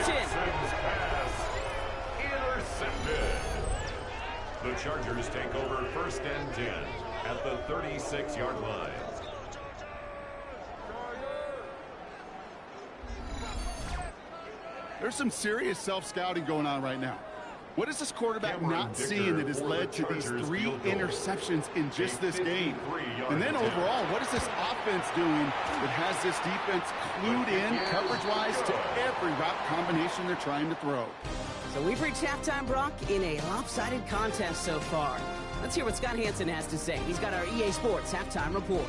interception. Pass intercepted. The Chargers take over 1st and 10 at the 36-yard line. There's some serious self-scouting going on right now. What is this quarterback not seeing that has led to these 3 interceptions in just this game? And then overall, what is this offense doing that has this defense clued in coverage-wise to every route combination they're trying to throw? So we've reached halftime, Brock, in a lopsided contest so far. Let's hear what Scott Hansen has to say. He's got our EA Sports halftime report.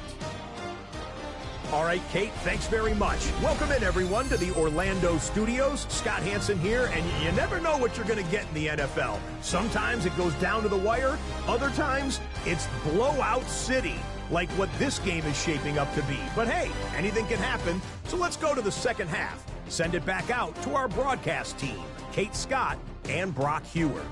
All right, Kate, thanks very much. Welcome in, everyone, to the Orlando studios. Scott Hansen here, and you never know what you're going to get in the NFL. Sometimes it goes down to the wire. Other times, it's blowout city, like what this game is shaping up to be. But hey, anything can happen, so let's go to the second half. Send it back out to our broadcast team, Kate Scott and Brock Hewer.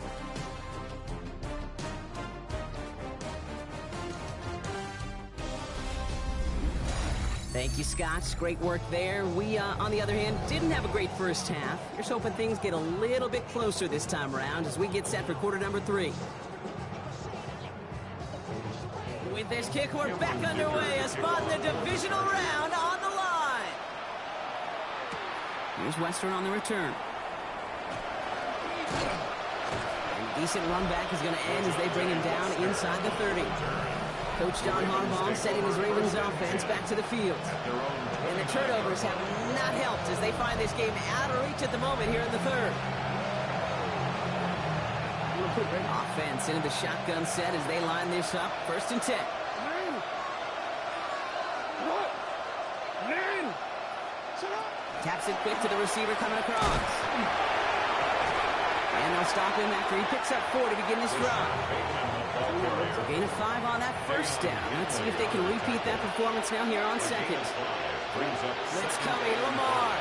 Thank you, Scott. Great work there. We, on the other hand, didn't have a great first half. Here's hoping things get a little bit closer this time around as we get set for quarter number 3. With this kick, we're back underway. A spot in the divisional round on the line. Here's Western on the return. A decent run back is going to end as they bring him down inside the 30. Coach John Harbaugh setting his Ravens offense back to the field. And the turnovers have not helped as they find this game out of reach at the moment here in the 3rd. Offense into the shotgun set as they line this up. 1st and 10. Taps it quick to the receiver coming across. And they'll stop him after he picks up 4 to begin this drive. So gain of 5 on that first down. Let's see if they can repeat that performance now here on 2nd. Blitz coming, Lamar.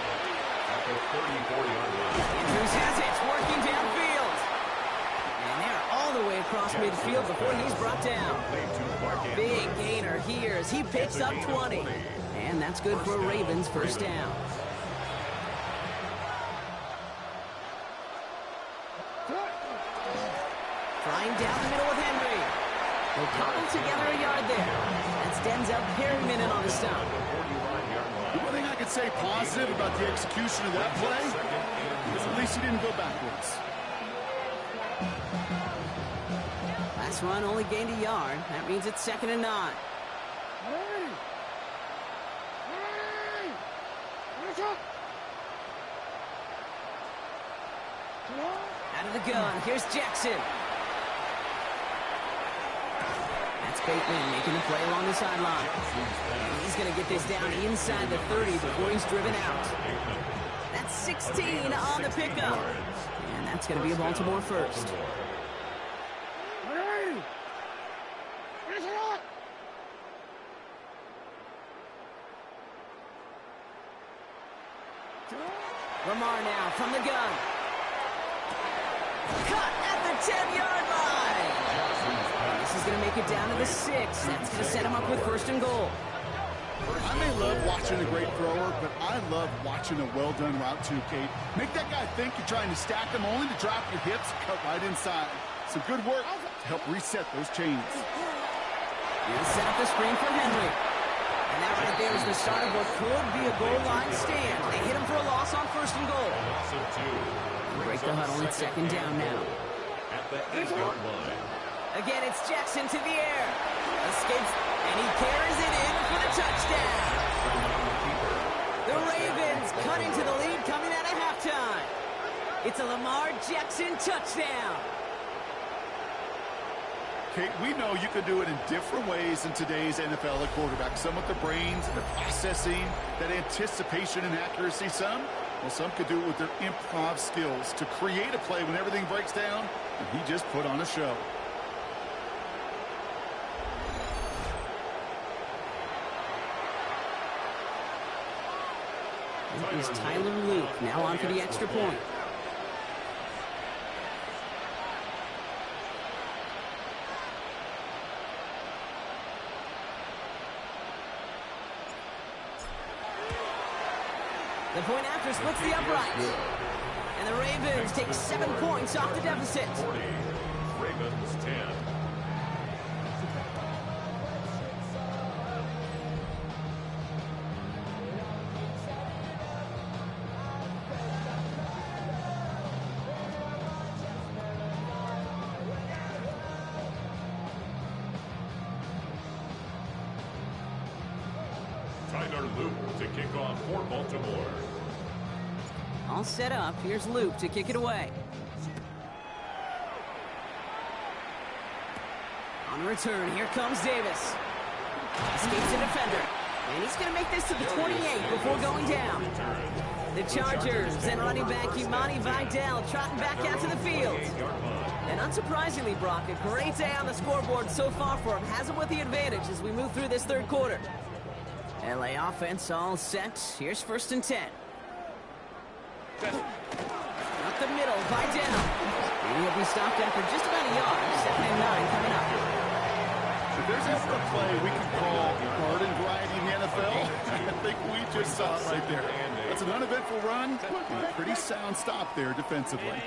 Andrews has it, working downfield. And they're all the way across midfield before he's brought down. Big gainer here as he picks up 20. And that's good for a Ravens first down. Flying down the middle with Henry. They'll cobble together a yard there. That's Denzel Perryman in on the stop. The one thing I could say positive about the execution of that play is at least he didn't go backwards. Last run only gained a yard. That means it's 2nd and 9. Out of the gun, here's Jackson. That's Bateman making the play along the sideline. He's going to get this down inside the 30 before he's driven out. That's 16 on the pickup. And that's going to be a Baltimore first. Lamar now from the gun. Cut at the 10-yard line. This is going to make it down to the 6. That's going to set him up with 1st and goal. I may love watching a great thrower, but I love watching a well-done route too, Kate. Make that guy think you're trying to stack him only to drop your hips and cut right inside. So good work to help reset those chains. He'll set up the screen for Henry. And that right there is the start of what could be a goal line stand. They hit him for a loss on 1st and goal. Break the huddle and 2nd down now. At the 8-yard line. Again, it's Jackson to the air. Escapes, and he carries it in for the touchdown. The Ravens cut into the lead coming out of halftime. It's a Lamar Jackson touchdown. Kate, we know you can do it in different ways in today's NFL at quarterback. Some with the brains, the processing, that anticipation and accuracy. Some could do it with their improv skills to create a play when everything breaks down, and he just put on a show. That is Tyler Luke now on for the extra point. The point after splits the upright. And the Ravens take 7 points off the deficit. 40. Ravens 10. Tyler Loop to kick off for Baltimore. All set up. Here's Loop to kick it away. On return, here comes Davis. Escapes the defender. And he's going to make this to the 28 before going down. The Chargers and running back Imani Vidal trotting back out to the field. And unsurprisingly, Brock, a great day on the scoreboard so far for him. Has him with the advantage as we move through this third quarter. LA offense all set. Here's 1st and 10. Up the middle, Vidal. And he'll be stopped after just about a yard. 2nd and 9 coming up. If there's ever a play we can call garden variety in the NFL, I think we just saw it right there. That's an uneventful run, and a pretty sound stop there defensively.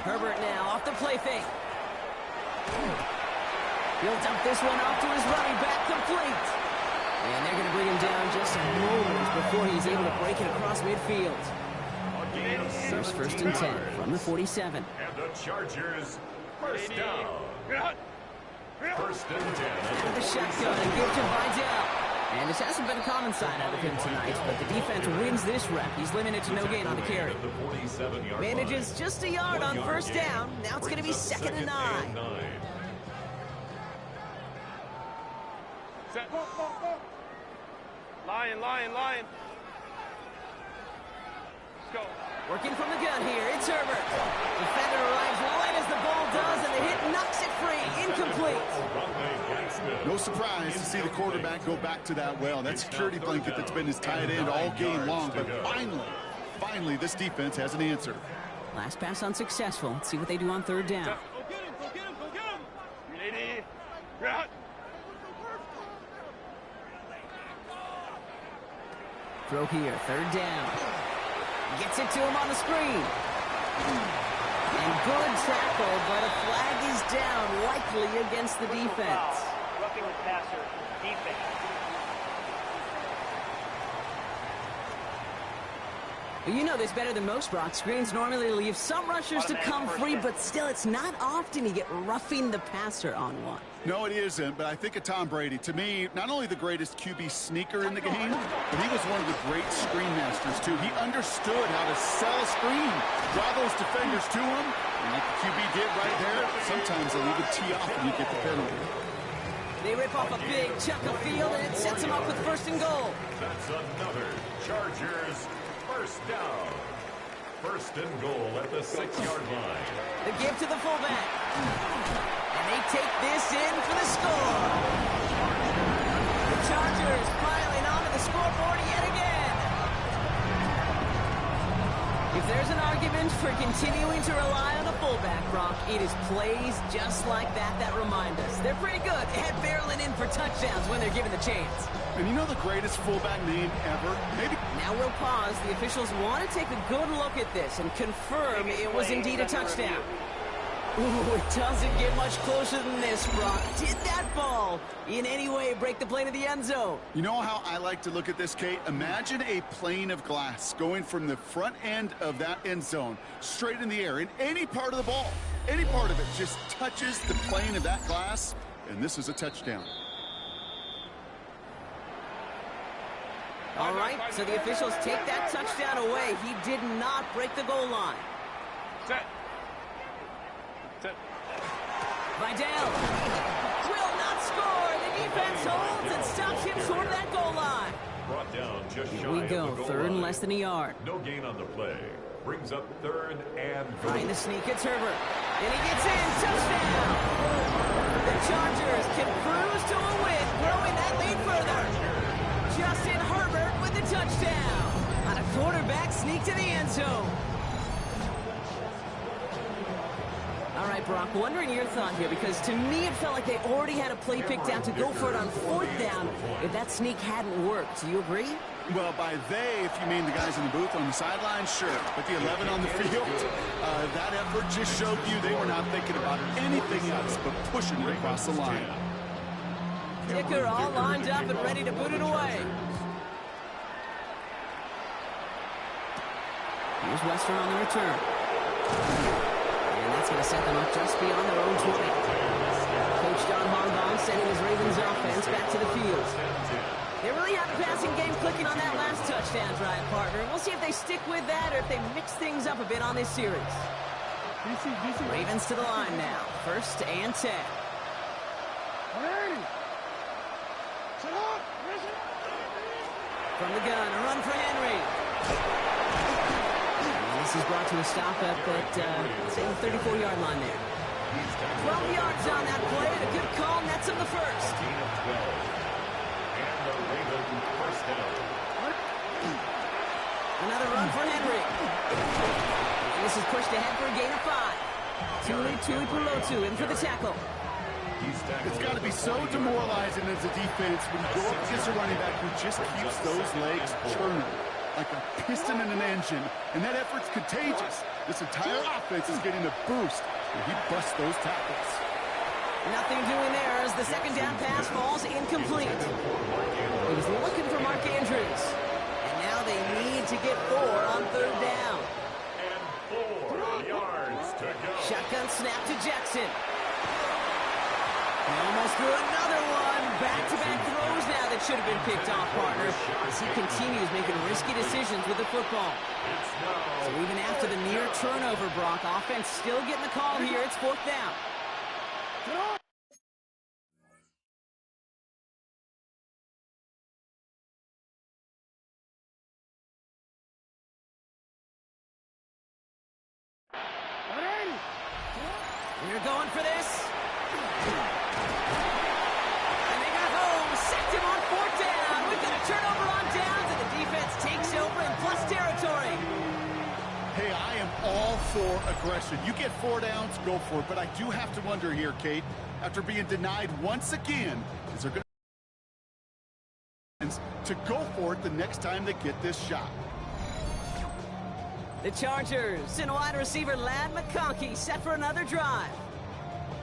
Herbert now off the play fake. He'll dump this one off to his running back, complete. And they're going to bring him down just moments before he's able to break it across midfield. Here's 1st and 10 from the 47. And the Chargers, 1st down. 1st and 10. Out of the shotgun and give to Vidal. And this hasn't been a common sign out of him tonight, but the defense wins this rep. He's limited to no gain on the carry. Manages just a yard on 1st down. Now it's going to be 2nd and 9. Set. Lion. Let's go. Working from the gun here, it's Herbert. Defender arrives right as the ball does, and the hit knocks it free. Incomplete. No surprise to see the quarterback go back to that well. That security blanket that's been his tight end all game long. But finally, this defense has an answer. Last pass unsuccessful. Let's see what they do on 3rd down. Go get him. Ready. Right. Throw here, 3rd down. Gets it to him on the screen. And good tackle, but a flag is down, likely against the defense. Roughing the passer, defense. You know this better than most, Brock. Screens normally leave some rushers to come free, but still, it's not often you get roughing the passer on one. No, it isn't, but I think of Tom Brady. To me, not only the greatest QB sneaker in the game, but he was one of the great screen masters, too. He understood how to sell a screen, draw those defenders to him, and like the QB did right there, sometimes they'll even tee off and you get the penalty. They rip off a big chunk of field, and it sets them up with 1st and goal. That's another Chargers 1st down. 1st and goal at the 6-yard line. The give to the fullback. And they take this in for the score. The Chargers piling onto the scoreboard yet again. If there's an argument for continuing to rely on a fullback, Brock, it is plays just like that remind us. They're pretty good at barreling in for touchdowns when they're given the chance. And you know the greatest fullback name ever? Maybe. Now we'll pause. The officials want to take a good look at this and confirm it was indeed a touchdown. Ooh, it doesn't get much closer than this, Brock. Did that ball in any way break the plane of the end zone? You know how I like to look at this, Kate? Imagine a plane of glass going from the front end of that end zone straight in the air. In any part of the ball, any part of it just touches the plane of that glass, and this is a touchdown. All right, so the officials take that touchdown away. He did not break the goal line. Set. Vidal will not score. The defense holds and stops him short of that goal line. Brought down just Here shy we go, of the goal 3rd and line. less than a yard. No gain on the play. Brings up 3rd and goal. Trying to sneak, it's Herbert. And he gets in, touchdown! The Chargers can cruise to a win, growing that lead further. Justin Herbert with the touchdown. On a quarterback sneak to the end zone. All right, right, Brock. Wondering your thought here, because to me it felt like they already had a play picked out to go for it on 4th down if that sneak hadn't worked. Do you agree? Well, by they, if you mean the guys in the booth on the sideline, sure. But the 11 on the field, that effort just showed you they were not thinking about anything else but pushing it across the line. Kicker all lined up and ready to boot it away. Here's Western on the return. And that's going to set them up just beyond their own 20. Coach John Harbaugh sending his Ravens offense back to the field. They really have the passing game clicking on that last touchdown drive, partner. We'll see if they stick with that or if they mix things up a bit on this series. Ravens to the line now. 1st and 10. From the gun, a run for Henry. And this is brought to a stop up at, say, the 34-yard line there. 12 yards on that play, and a good call nets him the first. Another run for Henry. And this is pushed ahead for a gain of 5. Tuipulotu in for the tackle. It's got to be so demoralizing as a defense when you go up against a running back who just keeps those legs churning like a piston in an engine, and that effort's contagious. This entire offense is getting a boost, and he busts those tackles. Nothing doing there as the 2nd down pass falls incomplete. He was looking for Mark Andrews. And now they need to get 4 on 3rd down. And 4 yards to go. Shotgun snap to Jackson. He almost threw another one. Back-to-back throws now that should have been picked off, partner, as he continues making risky decisions with the football. So even after the near turnover, Brock, offense still getting the call here. It's 4th down. We're going for this. And they got home. Sacked him on 4th down. We've got a turnover on downs, and the defense takes over in plus territory. Hey, I am all for aggression. You get 4 downs, go for it. But I do have to wonder here, Kate, after being denied once again, is there going to go for it the next time they get this shot? The Chargers and wide receiver Ladd McConkey set for another drive.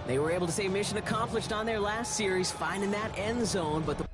They were able to say mission accomplished on their last series, finding that end zone, but the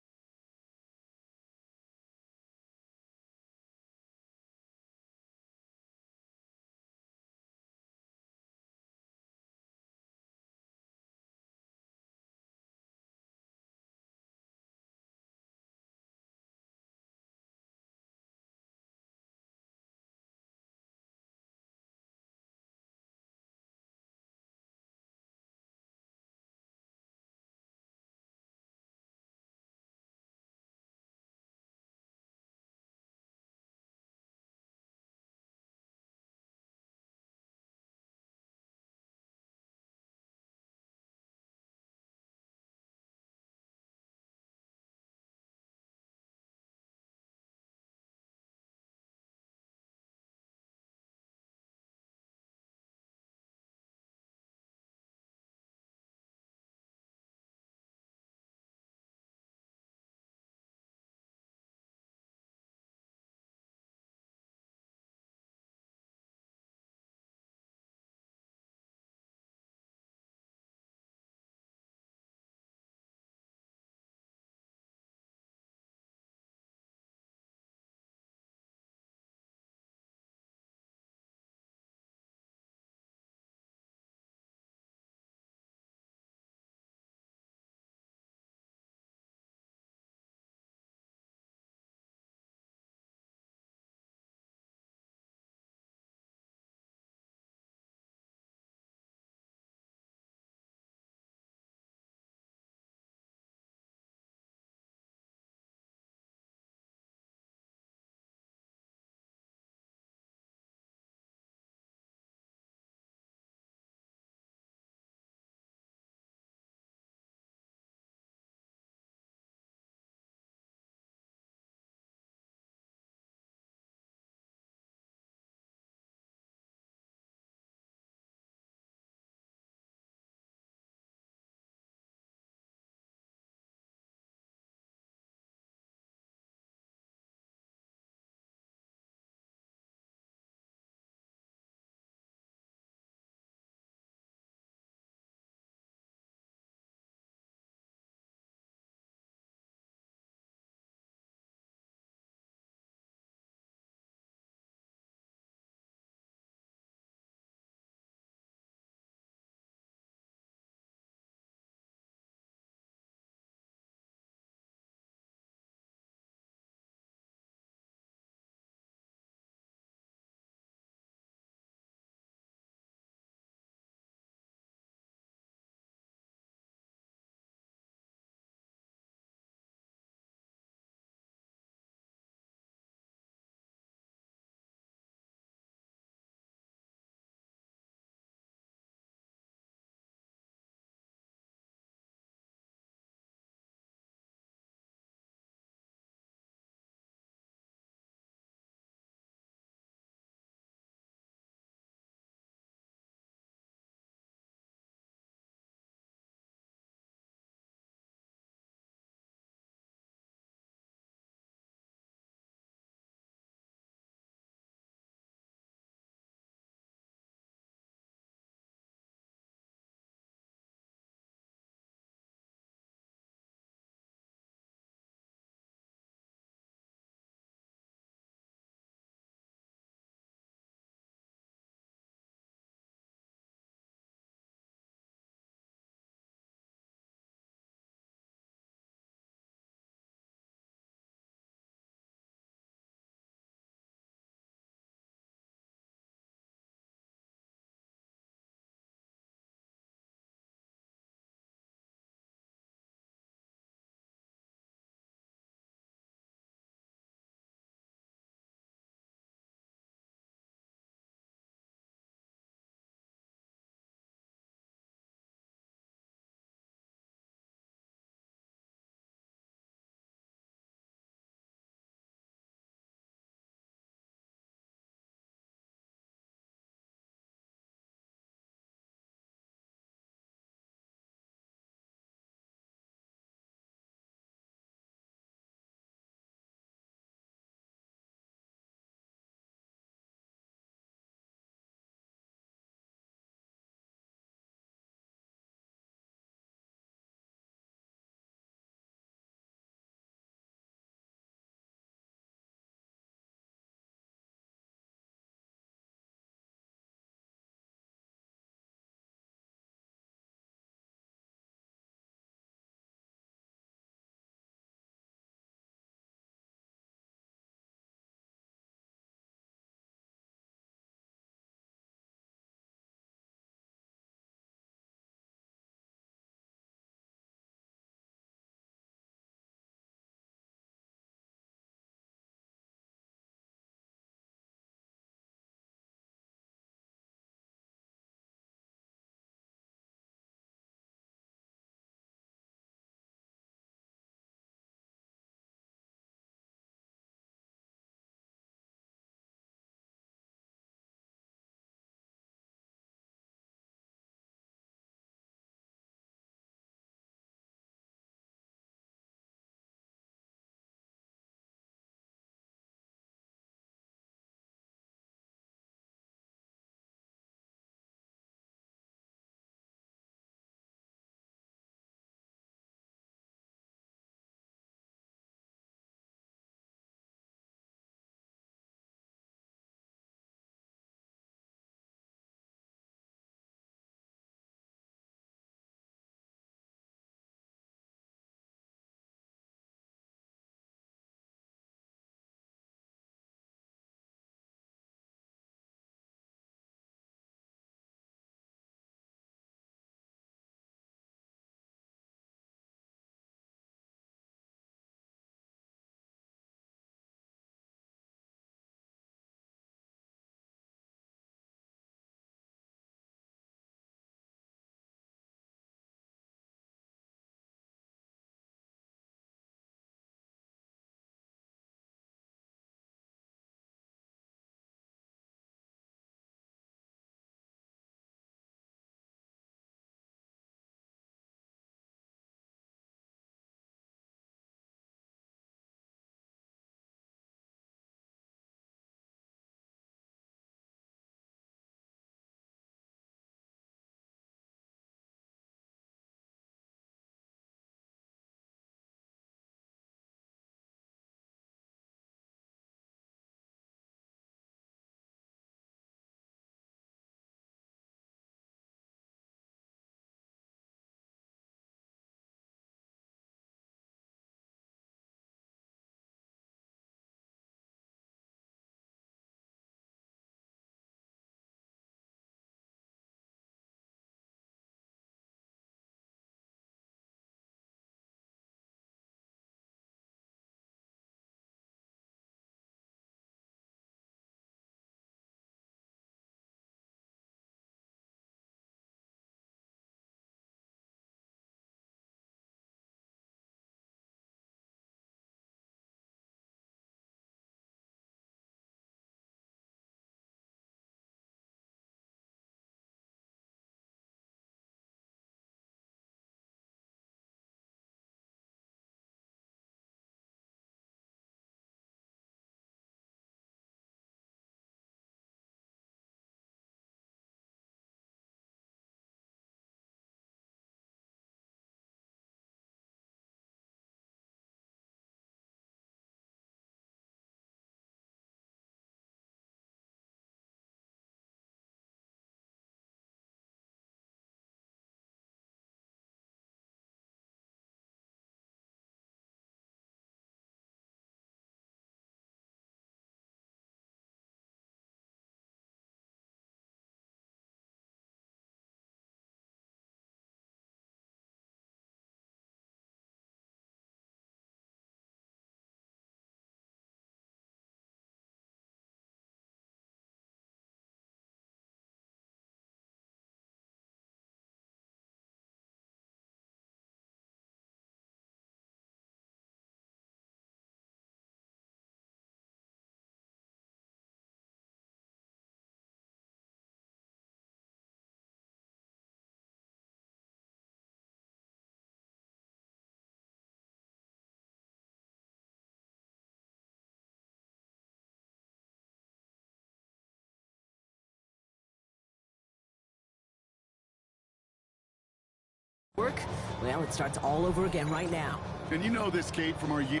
work, well, it starts all over again right now. And you know this, Kate, from our year.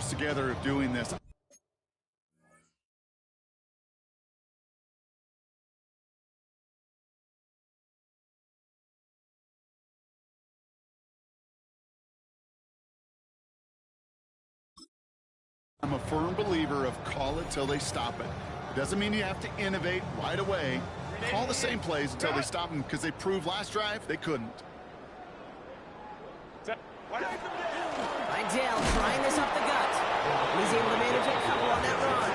Together of doing this. I'm a firm believer of call it till they stop it. Doesn't mean you have to innovate right away. Call the same plays until they stop them, because they proved last drive they couldn't. Vidal trying this up the gut. He's able to manage a couple on that run.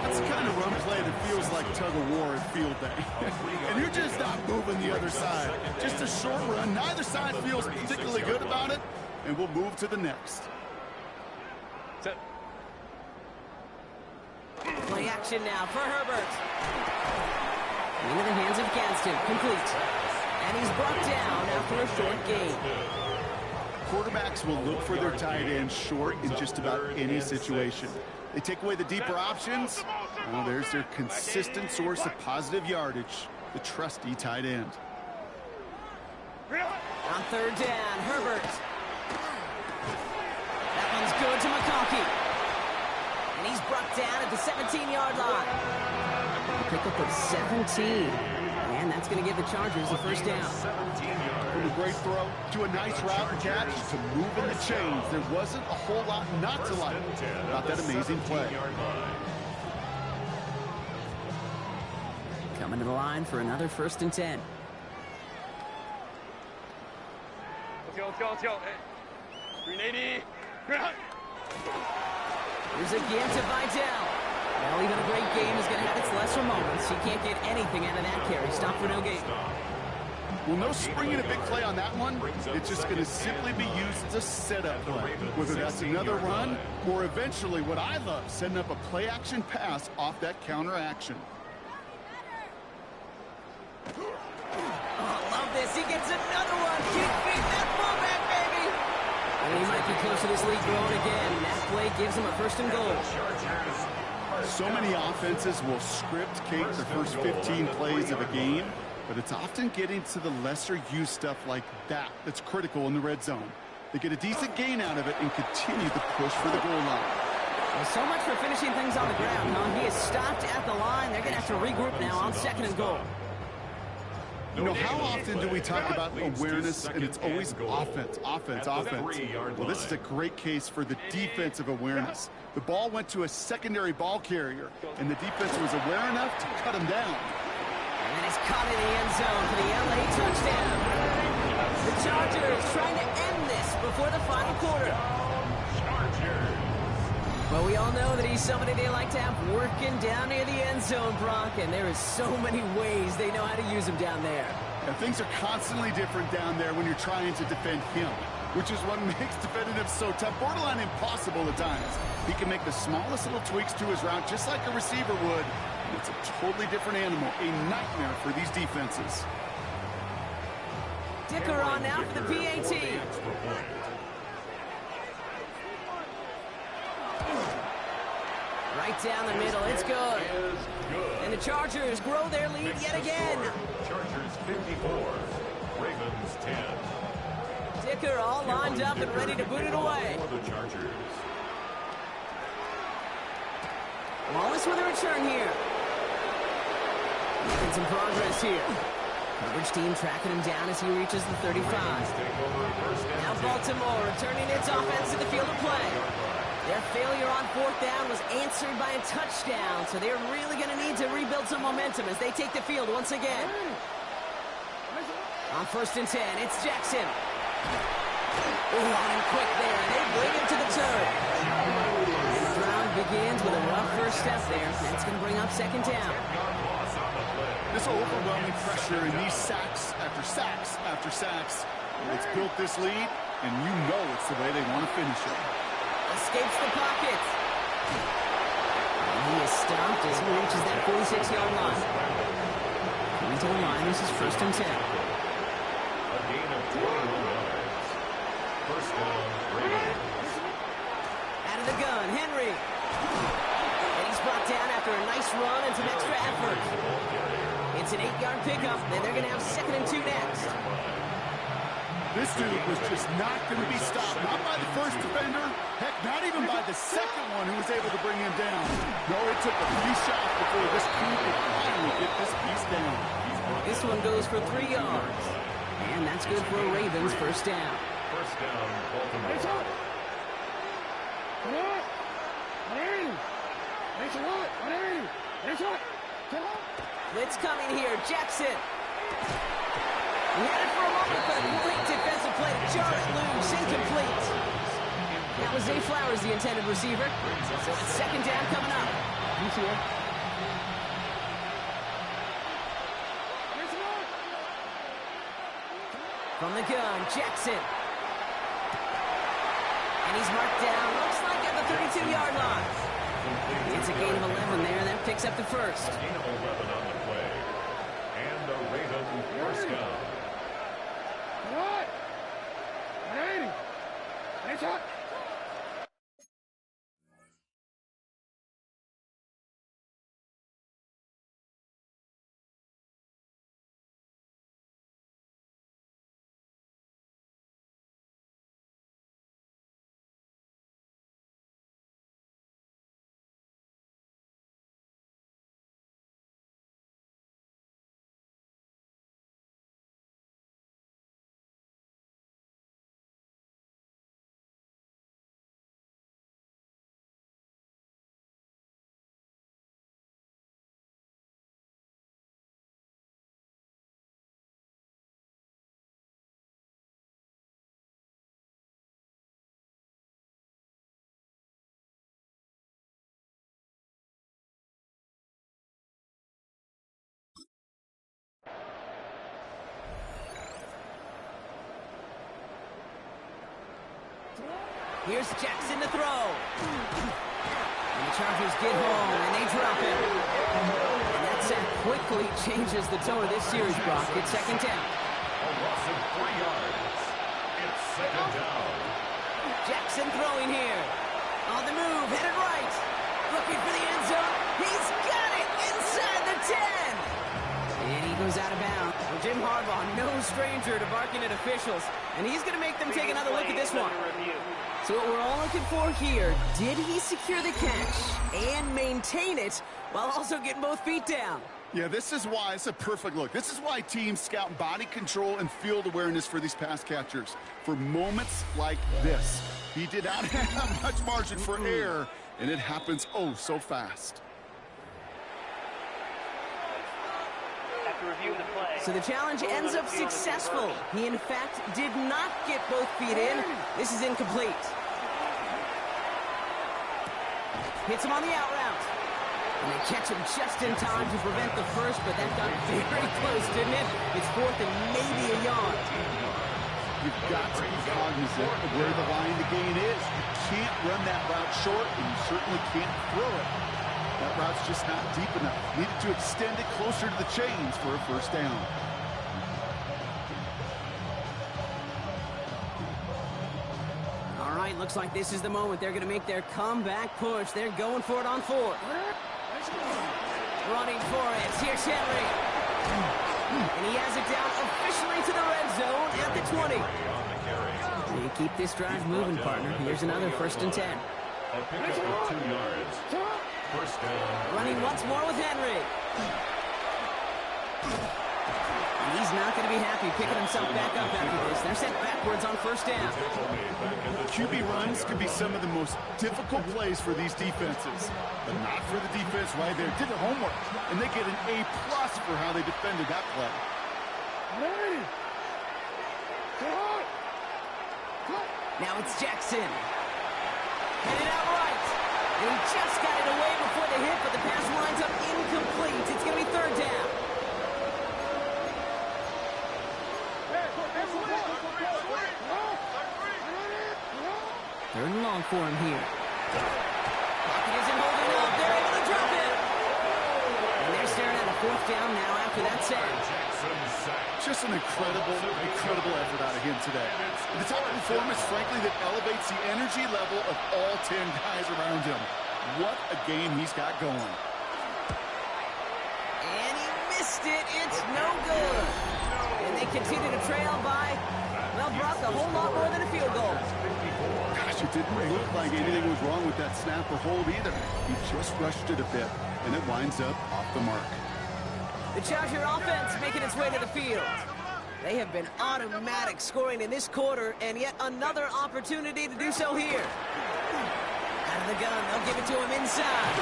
That's the kind of run play that feels like tug of war at field day. And you're just not moving the other side. Just a short run. Neither side feels particularly good about it, and we'll move to the next. Play action now for Herbert. Into the hands of Gadsden, complete. And he's brought down after a short gain. Quarterbacks will look for their tight end short in just about any situation. They take away the deeper options. Well, there's their consistent source of positive yardage, the trusty tight end. On third down, Herbert. That one's good to McConkey. And he's brought down at the 17-yard line. A pickup of 17. And that's going to give the Chargers a first down. From a great throw to a nice route and catch to moving the chains. There wasn't a whole lot not to like about that amazing play. Coming to the line for another 1st and 10. Let's go. 380. Here's again to Vidal. Well, even a great game is going to have its lesser moments. He can't get anything out of that carry. Stop for no gain. Well, no springing a big play on that one. It's just going to simply be used as a setup play. Whether that's another run or eventually what I love, setting up a play-action pass off that counter action. Oh, love this. He gets another one. Can't beat that fullback, baby. And he might be close to this league growing again. That play gives him a 1st and goal. So many offenses will script, Kate, the first 15 plays of a game, but it's often getting to the lesser-used stuff like that that's critical in the red zone. They get a decent gain out of it and continue to push for the goal line. Well, so much for finishing things on the ground, huh? He is stopped at the line. They're going to have to regroup now on 2nd and goal. You know, how often do we talk about awareness, and it's always offense. Well, this is a great case for the defensive awareness. The ball went to a secondary ball carrier, and the defense was aware enough to cut him down. And then he's caught in the end zone for the LA touchdown. The Chargers trying to end this before the final quarter. Well, we all know that he's somebody they like to have working down near the end zone, Brock, and there is so many ways they know how to use him down there. And things are constantly different down there when you're trying to defend him, which is what makes defending him so tough, borderline impossible at times. He can make the smallest little tweaks to his route just like a receiver would, and it's a totally different animal, a nightmare for these defenses. Dicker on now for the PAT. Right down the middle, it's good. And the Chargers grow their lead yet again. Chargers 54, Ravens 10. Dicker all lined up and ready to boot it away. For the Chargers. Wallace with a return here. Making some progress here. Coverage team tracking him down as he reaches the 35. Now Baltimore returning its offense to the field of play. Their failure on 4th down was answered by a touchdown, so they're really going to need to rebuild some momentum as they take the field once again. On 1st and 10, it's Jackson. Oh, on quick there. They bring him to the turf. And the drive begins with a rough first step there. That's going to bring up 2nd down. This overwhelming pressure and these sacks after sacks after sacks, it's built this lead, and you know it's the way they want to finish it. Escapes the pocket. And he is stopped as he reaches that 46-yard line. Coming to the line, this is 1st and 10. A gain of 21 yards. 1st down, Ravens. Out of the gun, Henry. And he's brought down after a nice run and some extra effort. It's an 8-yard pickup, and they're going to have 2nd and 2 next. This dude was just not going to be stopped, not by the first defender, heck, not even by the second one who was able to bring him down. No, it took a few shots before this crew could finally get this piece down. This one goes for 3 yards. And that's good for a Ravens 1st down. 1st down, Baltimore. Blitz coming here, Jackson. He had it for a moment, but a great defensive play to jar it loose, incomplete. That was Zay Flowers, the intended receiver. So it's 2nd down coming up. From the gun, Jackson. And he's marked down, looks like at the 32-yard line. It's a gain of 11 there, that picks up the 1st. A gain of 11 on the play. And a Ravens 1st down. Here's Jackson to throw. And the Chargers get home, and they drop him. And that sack quickly changes the tone of this series, Brock. It's 2nd down. A loss of 3 yards. It's 2nd down. Jackson throwing here. On the move, headed right. Looking for the end zone. He's got it inside the 10. And he goes out of bounds. Well, Jim Harbaugh, no stranger to barking at officials. And he's going to make them take another look at this one. So what we're all looking for here, did he secure the catch and maintain it while also getting both feet down? Yeah, this is why it's a perfect look. This is why teams scout body control and field awareness for these pass catchers. For moments like this, he did not have much margin for error, and it happens oh so fast. So the challenge ends up successful. He, in fact, did not get both feet in. This is incomplete. Hits him on the out route. And they catch him just in time to prevent the first, but that got very close, didn't it? It's 4th and maybe a yard. You've got to be cognizant of where the line to gain is. You can't run that route short, and you certainly can't throw it. That route's just not deep enough. Needed to extend it closer to the chains for a first down. All right, looks like this is the moment. They're going to make their comeback push. They're going for it on 4th. Running for it. Here's Henry. And he has it down officially to the red zone at the 20. You keep this drive moving, partner. Here's another 1st and 10. A pickup of 2 yards. First down. Running once more with Henry. And he's not going to be happy picking himself back up after this. They're sent backwards on 1st down. QB runs could be some of the most difficult plays for these defenses, but not for the defense right there. Did their homework, and they get an A+ for how they defended that play. Now it's Jackson. Headed out right. And he just got it away before the hit, but the pass winds up incomplete. It's going to be 3rd down. Third and long for him here. Pocket isn't holding up. They're able to drop it. And they're staring at a 4th down now after that sack. Just an incredible effort out of him today. The type of performance, frankly, that elevates the energy level of all 10 guys around him. What a game he's got going. And he missed it. It's no good. And they continue to trail by, well, Brock, a whole lot more than a field goal. Gosh, it didn't look like anything was wrong with that snap or hold either. He just rushed it a bit, and it winds up off the mark. The Charger offense making its way to the field. They have been automatic scoring in this quarter, and yet another opportunity to do so here. Out of the gun, they'll give it to him inside.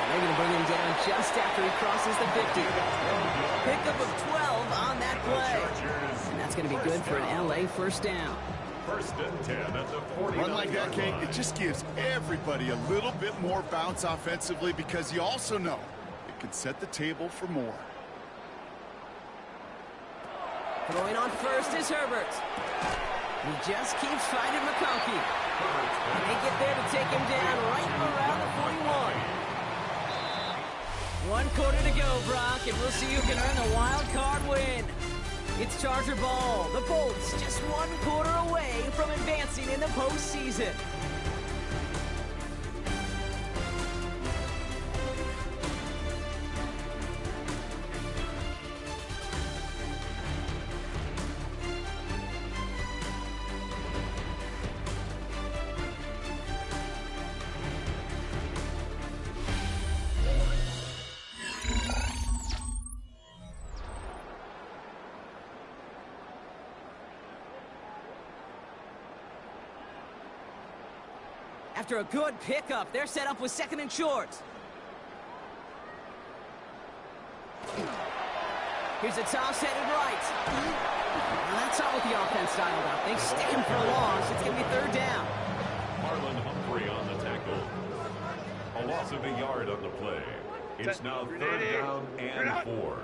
They're going to bring him down just after he crosses the 50. Pickup of 12 on that play. And that's going to be good for an LA 1st down. 1st and 10 at the 49. Run like that, Kate, it just gives everybody a little bit more bounce offensively because you also know it can set the table for more. Throwing on 1st is Herbert. He just keeps fighting McConkey. And they get there to take him down right around the 41. 1 quarter to go, Brock, and we'll see who can earn the wild card win. It's Charger ball. The Bolts just 1 quarter away from advancing in the postseason. After a good pickup, they're set up with 2nd and short. Here's a toss headed right. Well, that's not what the offense styled out. They stand for a loss. It's going to be 3rd down. Marlon Humphrey on the tackle. A loss of a yard on the play. It's now 3rd down and 4.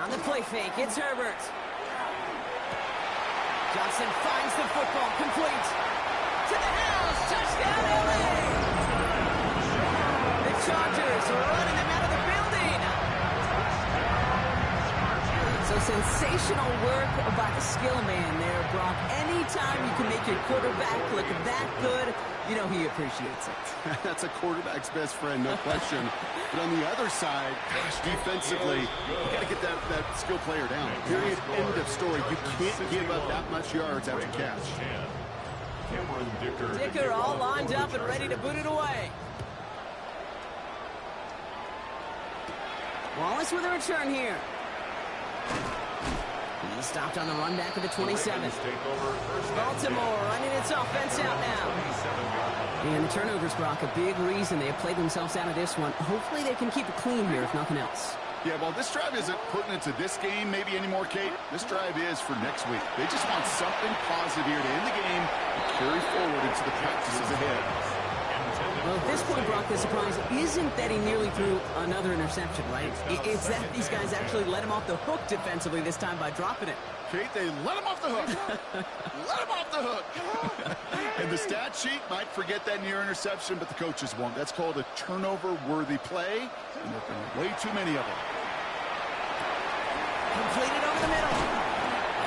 On the play fake, it's Herbert. Johnson finds the football, complete. To the house, touchdown LA! The Chargers are running them out of the building. So sensational work by the skill man there, Brock. Anytime you can make your quarterback look that good, you know he appreciates it. That's a quarterback's best friend, no question. But on the other side, gosh, defensively, you got to get that skill player down. Period. End of story. You can't give up that much yards after catch. Dicker all lined up and ready to boot it away. Wallace with a return here. He stopped on the run back of the 27. Baltimore running its offense out now. And the turnovers, Brock, a big reason they have played themselves out of this one. Hopefully they can keep it clean here, if nothing else. Yeah, well, this drive isn't pertinent to this game maybe anymore, Kate. This drive is for next week. They just want something positive here to end the game and carry forward into the practices ahead. Well, at this point, Brock, the surprise isn't that he nearly threw another interception, right? It's that these guys actually let him off the hook defensively this time by dropping it. Kate, they let him off the hook. Let him off the hook. And the stat sheet might forget that near interception, but the coaches won't. That's called a turnover-worthy play, and there have been way too many of them. Completed over the middle.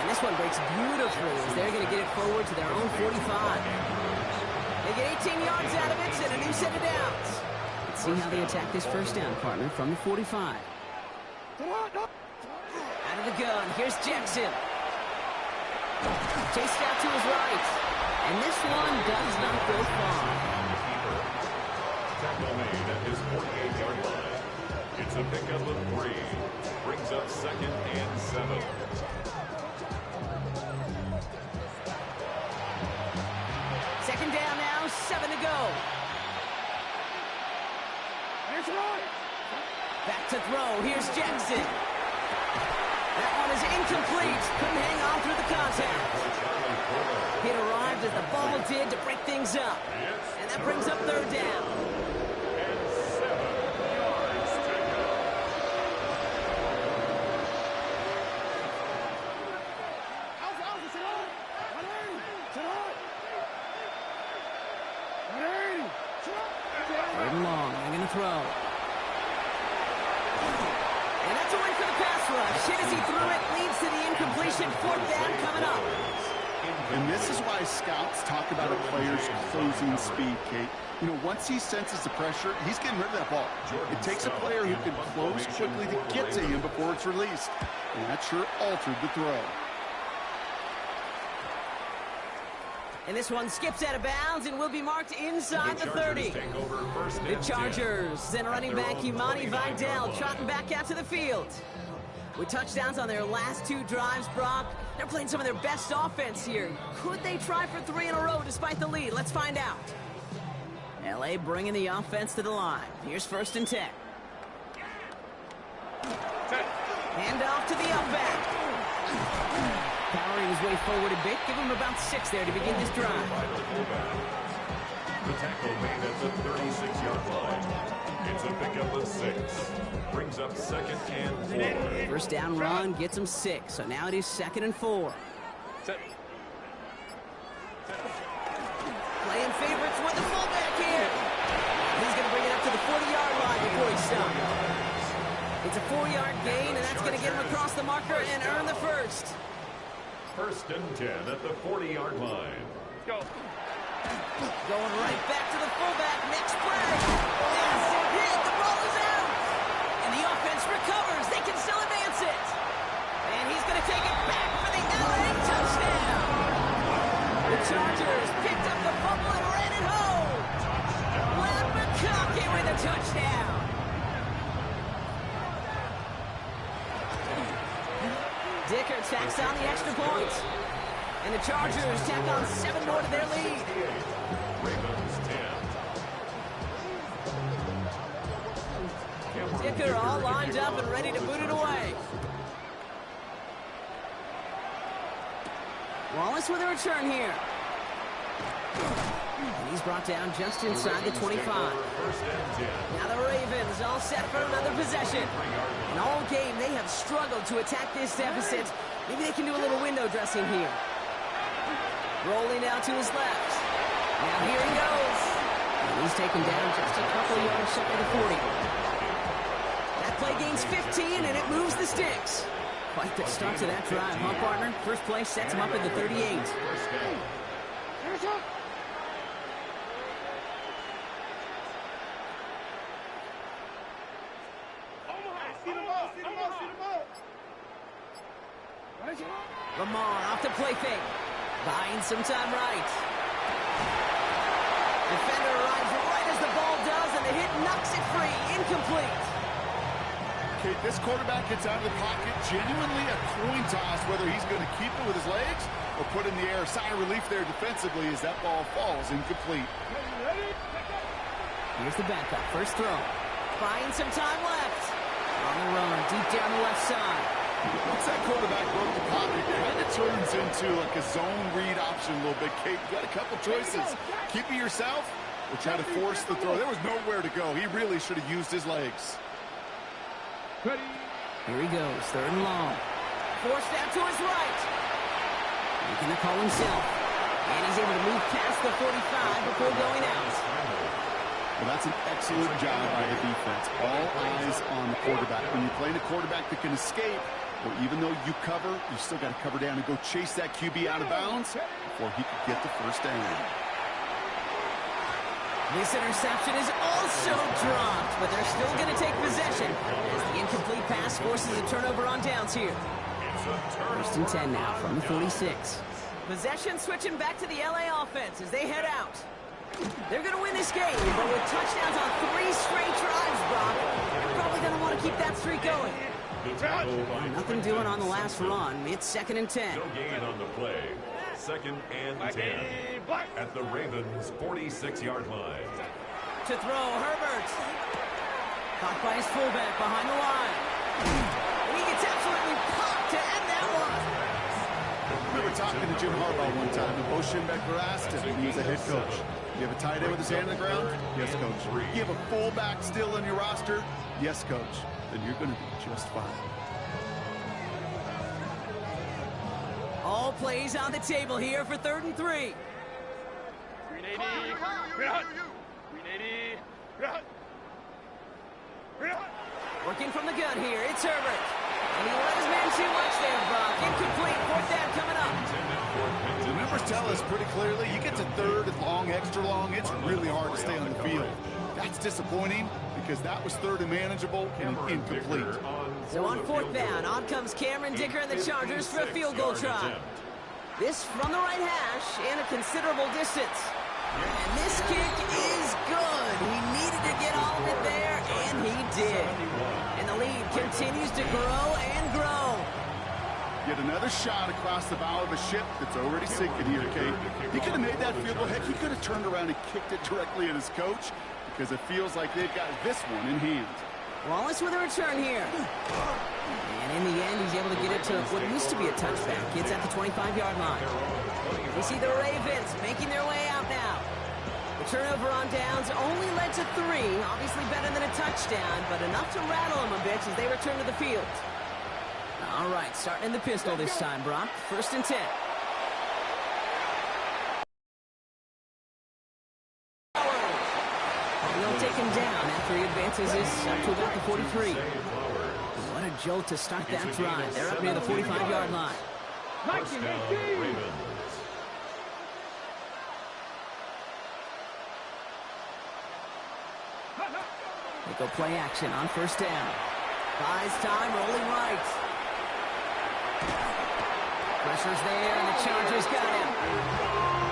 And this one breaks beautifully as they're going to get it forward to their own 45. They get 18 yards out of it and a new set of downs. Let's see how they attack this first down, partner, from the 45. Out of the gun, here's Jackson. Chased out to his right. And this one does not go far. Tackle made at his 48-yard line. It's a pickup of 3. Brings up 2nd and 7. Second down now, 7 to go. Back to throw, here's Jackson. That one is incomplete. Couldn't hang on through the contact. It arrived as the ball did to break things up. And that brings up 3rd down. And 7 yards to go. Third and long, they're going to throw. And that's a win for the pass rush. Hit as he threw it, leads to the incompletion. 4th down coming up. And this is why scouts talk about a player's closing speed, Kate. You know, once he senses the pressure, he's getting rid of that ball. It takes a player who can close quickly to get to him before it's released. And that sure altered the throw. And this one skips out of bounds and will be marked inside the 30. The Chargers and running back Imani Vidal trotting back out to the field. With touchdowns on their last 2 drives, Brock, they're playing some of their best offense here. Could they try for 3 in a row despite the lead? Let's find out. LA bringing the offense to the line. Here's 1st and 10. Hand off to the up-back. Powering his way forward a bit. Give him about 6 there to begin this drive. The tackle made at the 36-yard line. It's a pickup of 6. Brings up 2nd and 4. First down run gets him 6. So now it is 2nd and 4. Playing favorites with the fullback here. He's going to bring it up to the 40-yard line before he stops. It's a 4-yard gain, and that's going to get him across the marker and earn the first. 1st and 10 at the 40-yard line. Go. Going right back to the fullback. Next play. Massive hit. The ball is out. And the offense recovers. They can still advance it. And he's going to take it back for the LA touchdown. The Chargers picked up the fumble and ran it home. Glad McConkey with a touchdown. Dicker tacks on the extra point. And the Chargers tack on 7 more to their lead. Ravens 10. Dicker all lined up and ready to boot it away. Wallace with a return here. And he's brought down just inside the 25. Now the Ravens all set for another possession. And all game they have struggled to attack this deficit. Maybe they can do a little window dressing here. Rolling out to his left. Now here he goes. And he's taken down just a couple of yards short of the 40. That play gains 15 and it moves the sticks. Quite the start to that drive, huh, partner? First play sets him up at the 38. Lamar off the play fake. Buying some time right. Defender arrives right as the ball does, and the hit knocks it free. Incomplete. Okay, this quarterback gets out of the pocket. Genuinely a coin toss whether he's going to keep it with his legs or put in the air. Sigh of relief there defensively as that ball falls incomplete. Here's the backup. First throw. Buying some time left. On the run, deep down the left side. Once that quarterback broke the pocket, it kind of turns into like a zone read option a little bit. Kate, you got a couple choices. Keep it yourself will try to force the throw. There was nowhere to go. He really should have used his legs. Here he goes, 3rd and long. Forced out to his right. Making the call himself. And he's able to move past the 45 before going out. Well, that's an excellent job by the defense. All eyes on the quarterback. When you're playing a quarterback that can escape, well, even though you cover, you still got to cover down and go chase that QB out of bounds before he could get the first down. This interception is also dropped, but they're still going to take possession as the incomplete pass forces a turnover on downs here. 1st and 10 now from the 46. Possession switching back to the LA offense as they head out. They're going to win this game, but with touchdowns on 3 straight drives, Brock, they're probably going to want to keep that streak going. Nothing doing on the last run. It's 2nd and 10. No gain on the play. 2nd and 10 at the Ravens' 46-yard line. To throw, Herbert. Caught by his fullback behind the line. And he gets absolutely popped to end that one. I remember talking to Jim Harbaugh one time, and Bo Schembechler asked him, he was a head coach, you have a tight end with his hand on the ground? Yes, coach. You have a fullback still in your roster? Yes, coach. Then you're going to be just fine. All plays on the table here for 3rd and 3. 380. 380. Working from the gun here, it's Herbert. And he let his man too much there, Brock. Incomplete, 4th down coming up. The numbers tell us pretty clearly, you get to 3rd and long, extra long, it's really hard to stay on the field. That's disappointing because that was 3rd and manageable and incomplete. So on 4th down, on comes Cameron Dicker and the Chargers for a field goal try. This from the right hash and a considerable distance. And this kick is good. He needed to get all of it there, and he did. And the lead continues to grow and grow. Yet another shot across the bow of a ship that's already sinking here, Kate. He could have made that field goal. Heck, he could have turned around and kicked it directly at his coach because it feels like they've got this one in hand. Wallace with a return here. And in the end, he's able to get it to what used to be a touchback. It's at the 25-yard line. We see the Ravens making their way out now. The turnover on downs only led to 3. Obviously better than a touchdown, but enough to rattle them a bit as they return to the field. All right, starting in the pistol this time, Brock. 1st and 10. He'll take him down after he advances this up to about the 43. What a jolt to start that drive. They're up near the 45-yard line. They go play action on 1st down. Buys time, rolling right. Pressure's there, and the Chargers got him.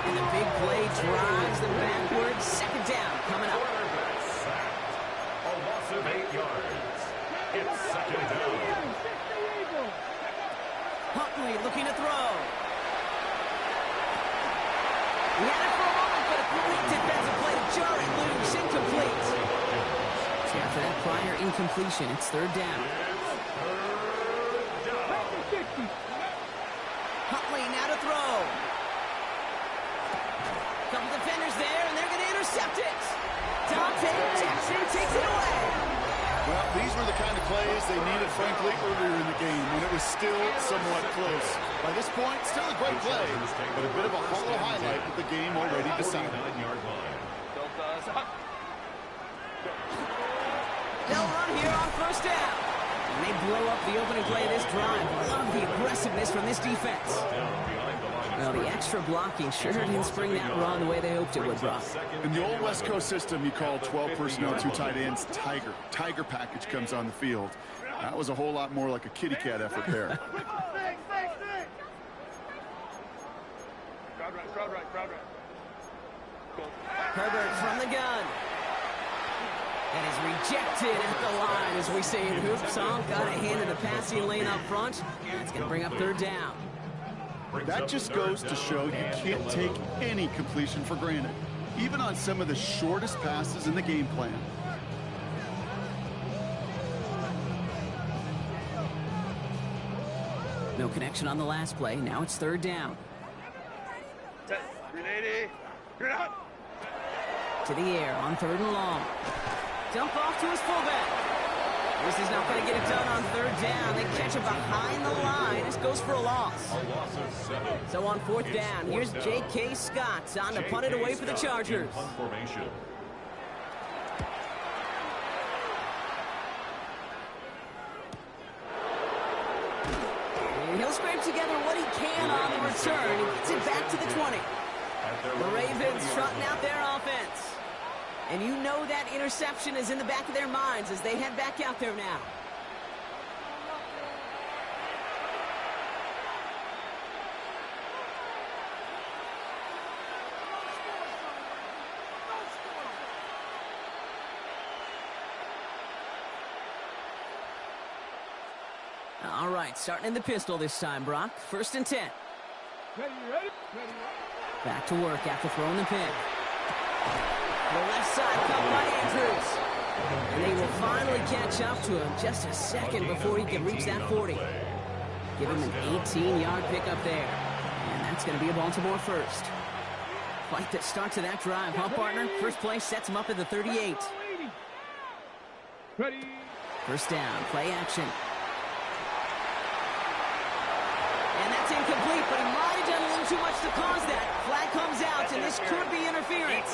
And the big play drives them backwards. 2nd down coming up. A loss of 8 yards. It's 2nd down. Huntley looking to throw. He had it for a moment, but a great defensive play to jar it loose. Incomplete. So after that prior incompletion, it's 3rd down. Huntley now to throw. Couple defenders there, and they're going to intercept it. Dante Jackson takes it away. Well, these were the kind of plays they needed, frankly, earlier in the game when it was still somewhat close. By this point, still a great play, but a bit of a hollow highlight with the game already decided. They'll run here on 1st down. And they blow up the opening play of this drive. Love the aggressiveness from this defense. Well, the extra blocking sure didn't spring that run the way they hoped it would, Brock. In the old West Coast system, you call 12 personnel, 2 tight ends, Tiger. Tiger package comes on the field. That was a whole lot more like a kitty cat effort there. Crowd right. Herbert from the gun. And is rejected at the line, as we say in hoops. Got a hand in the passing lane up front. That's going to bring up 3rd down. That just goes to show you can't take any completion for granted, even on some of the shortest passes in the game plan. No connection on the last play. Now it's 3rd down. 380. to the air on 3rd and long. Dump off to his fullback. This is not going to get it done on 3rd down. They catch him behind the line. This goes for a loss. A loss of 7. So on 4th down, here's J.K. Scott on to punt it away for the Chargers. Punt formation. And he'll scrape together what he can on the return. He gets it back to the 20. The Ravens trotting out their offense. And you know that interception is in the back of their minds as they head back out there now. All right, starting in the pistol this time, Brock. 1st and 10. Ready. Back to work after throwing the pick. The left side caught by Andrews. And they will finally catch up to him just a second before he can reach that 40. Give him an 18-yard pickup there. And that's going to be a Baltimore first. Quite the start to that drive, huh, partner? First play sets him up at the 38. Ready. 1st down, play action. And that's incomplete, but he might have done a little too much to cause that. Flag comes out, and this could be interference.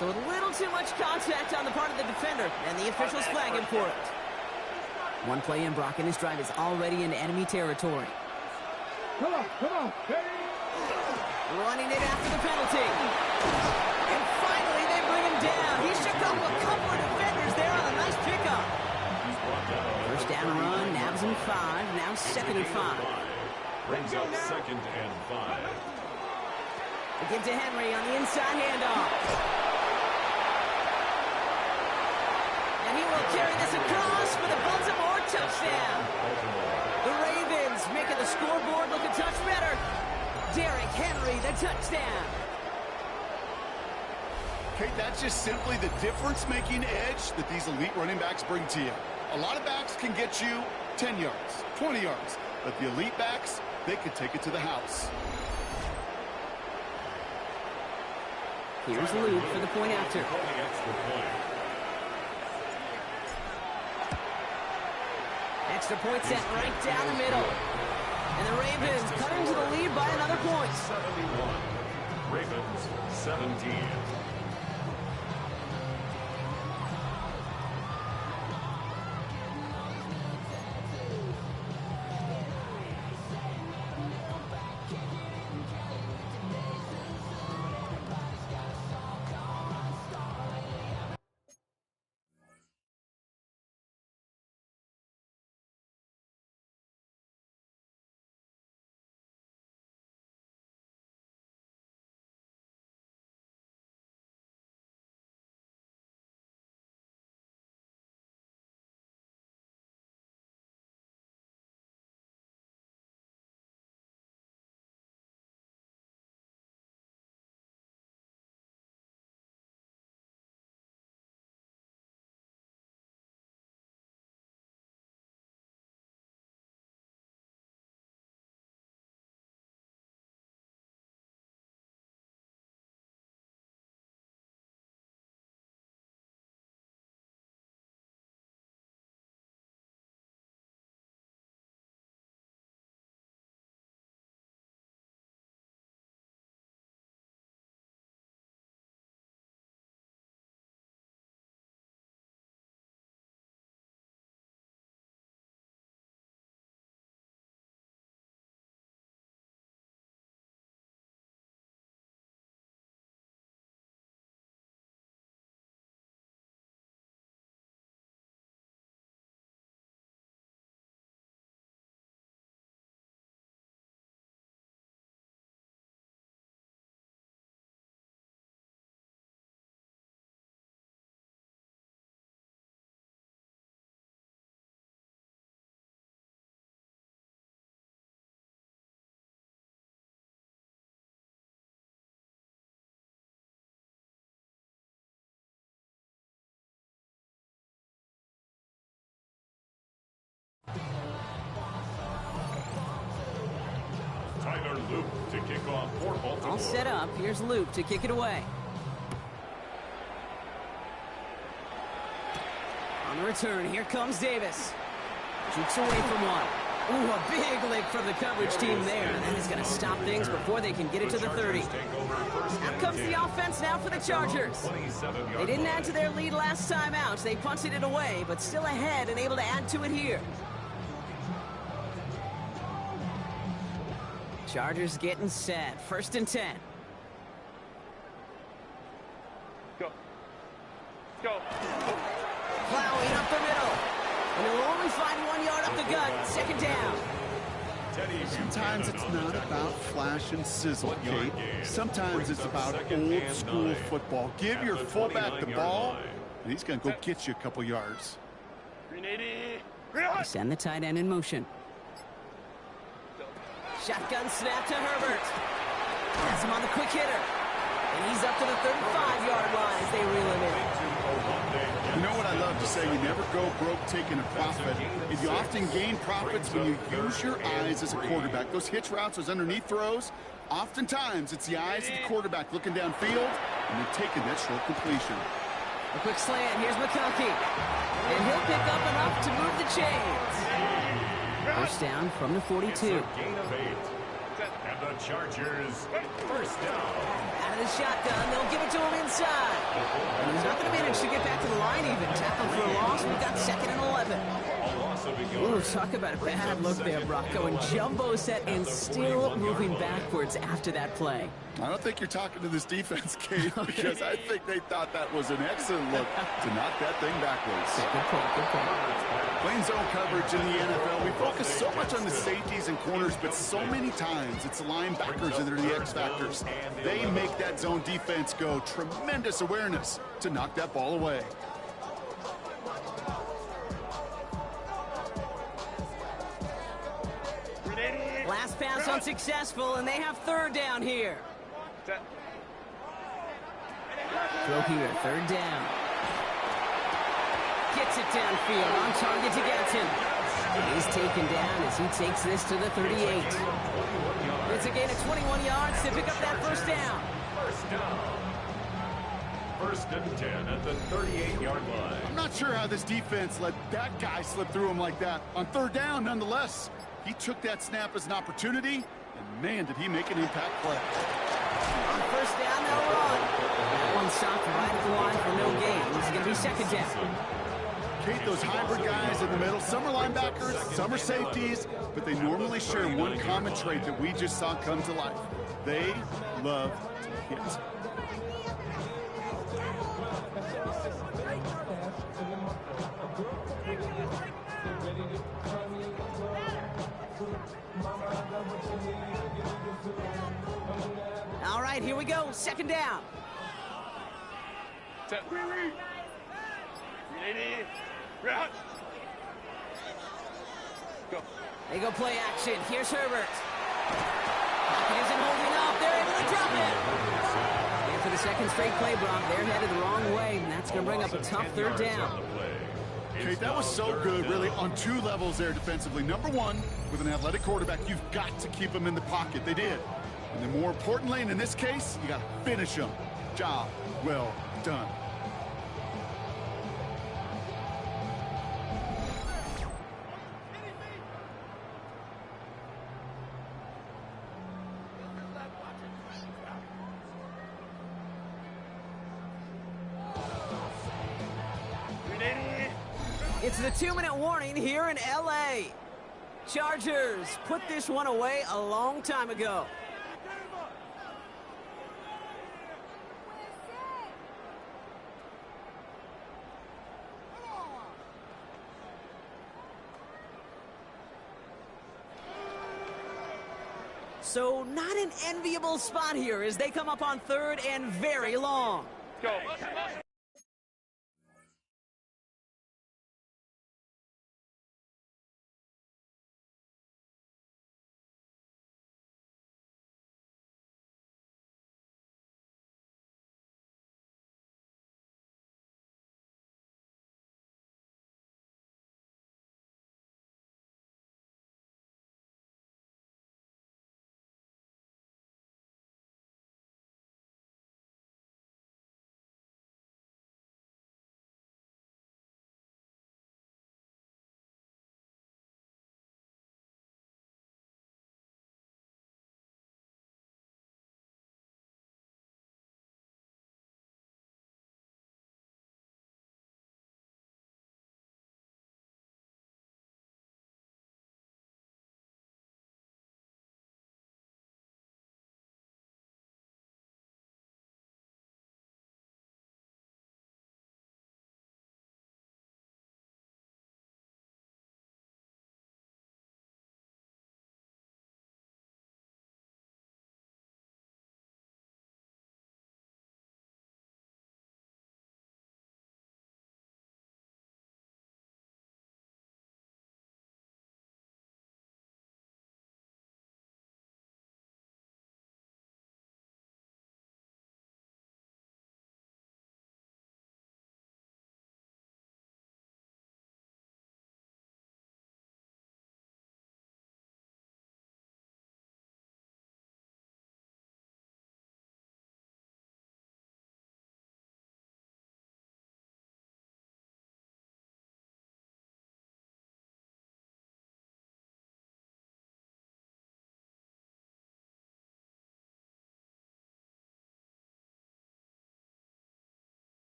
So a little too much contact on the part of the defender, and the officials flag him for it. One play in, Brock, and this drive is already into enemy territory. Come on. Ready. Running it after the penalty. And finally, they bring him down. He shook up a couple of defenders there on a nice pickup. 1st down run, nabs him 5, now 2nd and 5. Brings up 2nd and 5. They give to Henry on the inside handoff. And he will carry this across for the Baltimore touchdown. The Ravens making the scoreboard look a touch better. Derrick Henry, the touchdown. Okay, that's just simply the difference-making edge that these elite running backs bring to you. A lot of backs can get you 10 yards, 20 yards, but the elite backs, they could take it to the house. Here's Luke for the point after. Extra point set right down the middle. And the Ravens cut into the lead by another point. 71. Ravens 17. Center Luke to kick off for Baltimore. All set up. Here's Luke to kick it away. On the return, here comes Davis. Keeps away from one. Ooh, a big lick from the coverage team there. That is going to stop things before they can get it to the 30. Out comes the offense now for the Chargers. They didn't add to their lead last time out. They punted it away, but still ahead and able to add to it here. Chargers getting set. 1st and 10. Go. Go. Plowing up the middle. And they'll only find 1 yard up the gut. 2nd down. Sometimes it's not about flash and sizzle, Kate. Sometimes it's about old school football. Give your fullback the ball, and he's going to go get you a couple yards. Send the tight end in motion. Shotgun snap to Herbert. That's him on the quick hitter. And he's up to the 35-yard line as they reel him in. You know what I love to say? You never go broke taking a profit. If you often gain profits when you use your eyes as a quarterback. Those hitch routes, those underneath throws, oftentimes it's the eyes of the quarterback looking downfield and they're taking that short completion. A quick slant. Here's McConkey. And he'll pick up enough to move the chains. 1st down from the 42. Gain of 8. And the Chargers, 1st down. Out of the shotgun, they'll give it to him inside. And he's not going to manage to get back to the line even. Tackle for a loss. We've got 2nd and 11. A loss of a Ooh, yard. talk about a bad look there, Rocco. And jumbo set and still moving backwards after that play. I don't think you're talking to this defense, Kate, because I think they thought that was an excellent look to knock that thing backwards. Good point, good point. Playing zone coverage in the NFL, we focus so much on the safeties and corners, but so many times it's the linebackers that are the X factors. They make that zone defense go. Tremendous awareness to knock that ball away. Last pass unsuccessful, and they have 3rd down here. Throw here, 3rd down. Gets it downfield, on target to Gatson. He's taken down as he takes this to the 38. It's a gain of 21 yards to pick up that 1st down. 1st down. 1st and 10 at the 38-yard line. I'm not sure how this defense let that guy slip through him like that. On 3rd down, nonetheless, he took that snap as an opportunity, and man, did he make an impact play. On 1st down, they'll run. That one stopped right at the line for no gain. This is going to be 2nd down. Kate, those hybrid guys in the middle, some are linebackers, some are safeties, but they normally share one common trait that we just saw come to life. They love to hit. All right, here we go. 2nd down. Go. They go play action. Here's Herbert. Pocket isn't holding up. They're able to drop it. And for the 2nd straight play, Brock, they're headed the wrong way, and that's going to bring up a tough 3rd down. Kate, that was so good, really, on 2 levels there defensively. Number 1, with an athletic quarterback, you've got to keep him in the pocket. They did. And then more importantly, and in this case, you got to finish him. Job well done. It's the 2-minute warning here in L.A. Chargers put this one away a long time ago. So not an enviable spot here as they come up on 3rd and very long. Go.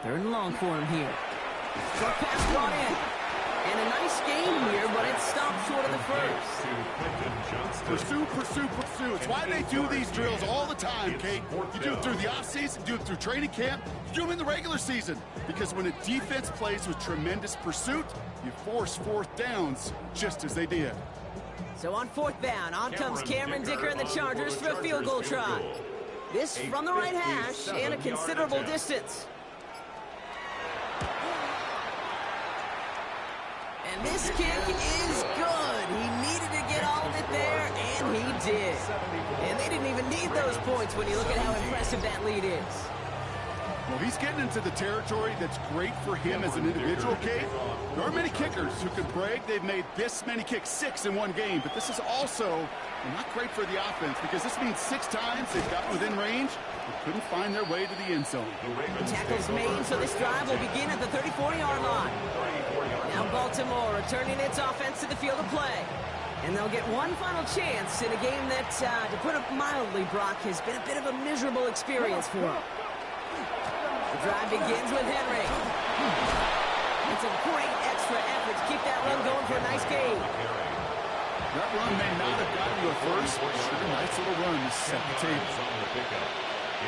Third and long for him here. Short pass brought in. And a nice game here, but it stopped short of the first. Pursue, pursue, pursue. It's why they do these drills all the time, Kate. You do it through the offseason, you do it through training camp, you do them in the regular season. Because when a defense plays with tremendous pursuit, you force fourth downs just as they did. So on fourth down, on comes Cameron Dicker and the Chargers for a field goal try. This from the right hash and a considerable distance. And this kick is good. He needed to get all of it there, and he did. And they didn't even need those points when you look at how impressive that lead is. Well, he's getting into the territory that's great for him as an individual, Kate. There are many kickers who could brag they've made this many kicks, 6 in one game, but this is also not great for the offense because this means 6 times they've gotten within range but couldn't find their way to the end zone. Tackles made, so this drive will begin at the 34-yard line. Now Baltimore returning its offense to the field of play. And they'll get one final chance in a game that, to put it mildly, Brock, has been a bit of a miserable experience for them. The drive begins with Henry. It's a great extra effort to keep that run going for a nice gain. That run may not have gotten you a first, but sure, a nice little run to set the table.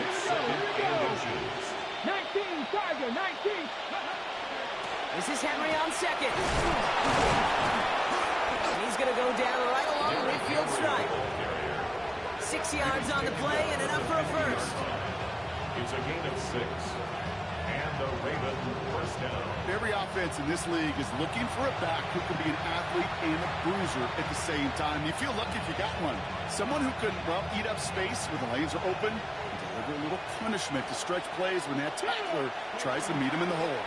It's second and inches. 19, Tiger, 19. This is Henry on second. He's going to go down right along the midfield stripe. 6 yards on the play and enough for a first. It's a gain of 6. And the Raven first down. Every offense in this league is looking for a back who can be an athlete and a bruiser at the same time. You feel lucky if you got one. Someone who can, well, eat up space when the lanes are open and deliver a little punishment to stretch plays when that tackler tries to meet him in the hole.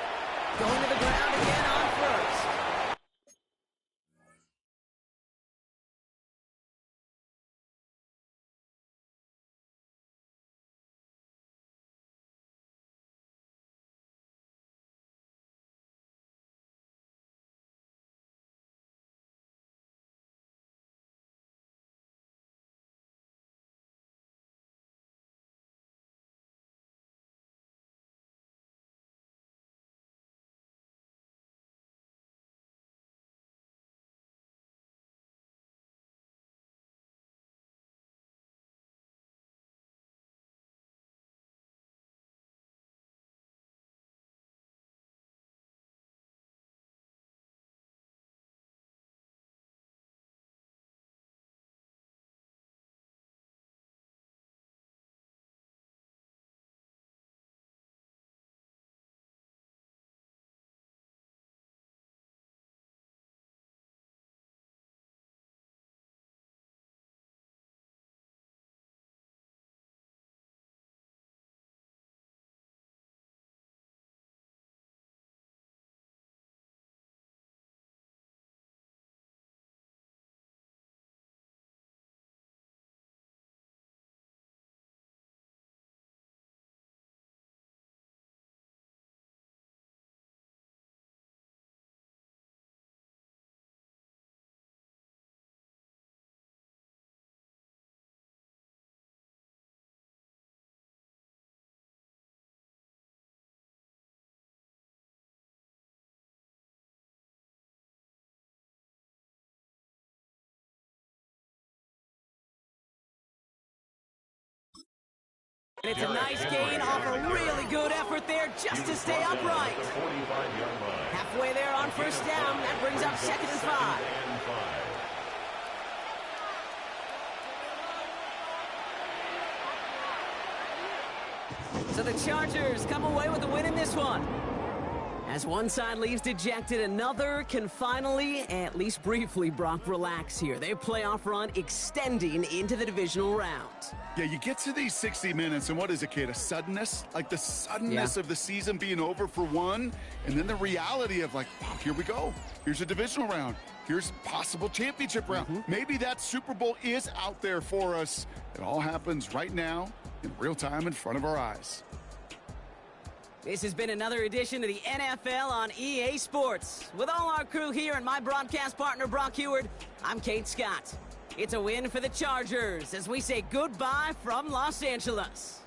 Going to the ground again on first. And it's a nice gain off a really good effort there just to stay upright. Halfway there on first down. That brings up 2nd and 5. So the Chargers come away with the win in this one. As one side leaves dejected, another can finally, at least briefly, Brock, relax here. Their playoff run extending into the divisional round. Yeah, you get to these 60 minutes, and what is it, Kate? A suddenness? Like the suddenness of the season being over for one, and then the reality of like, wow, here we go. Here's a divisional round. Here's possible championship round. Maybe that Super Bowl is out there for us. It all happens right now in real time in front of our eyes. This has been another edition of the NFL on EA Sports. With all our crew here and my broadcast partner, Brock Heward, I'm Kate Scott. It's a win for the Chargers as we say goodbye from Los Angeles.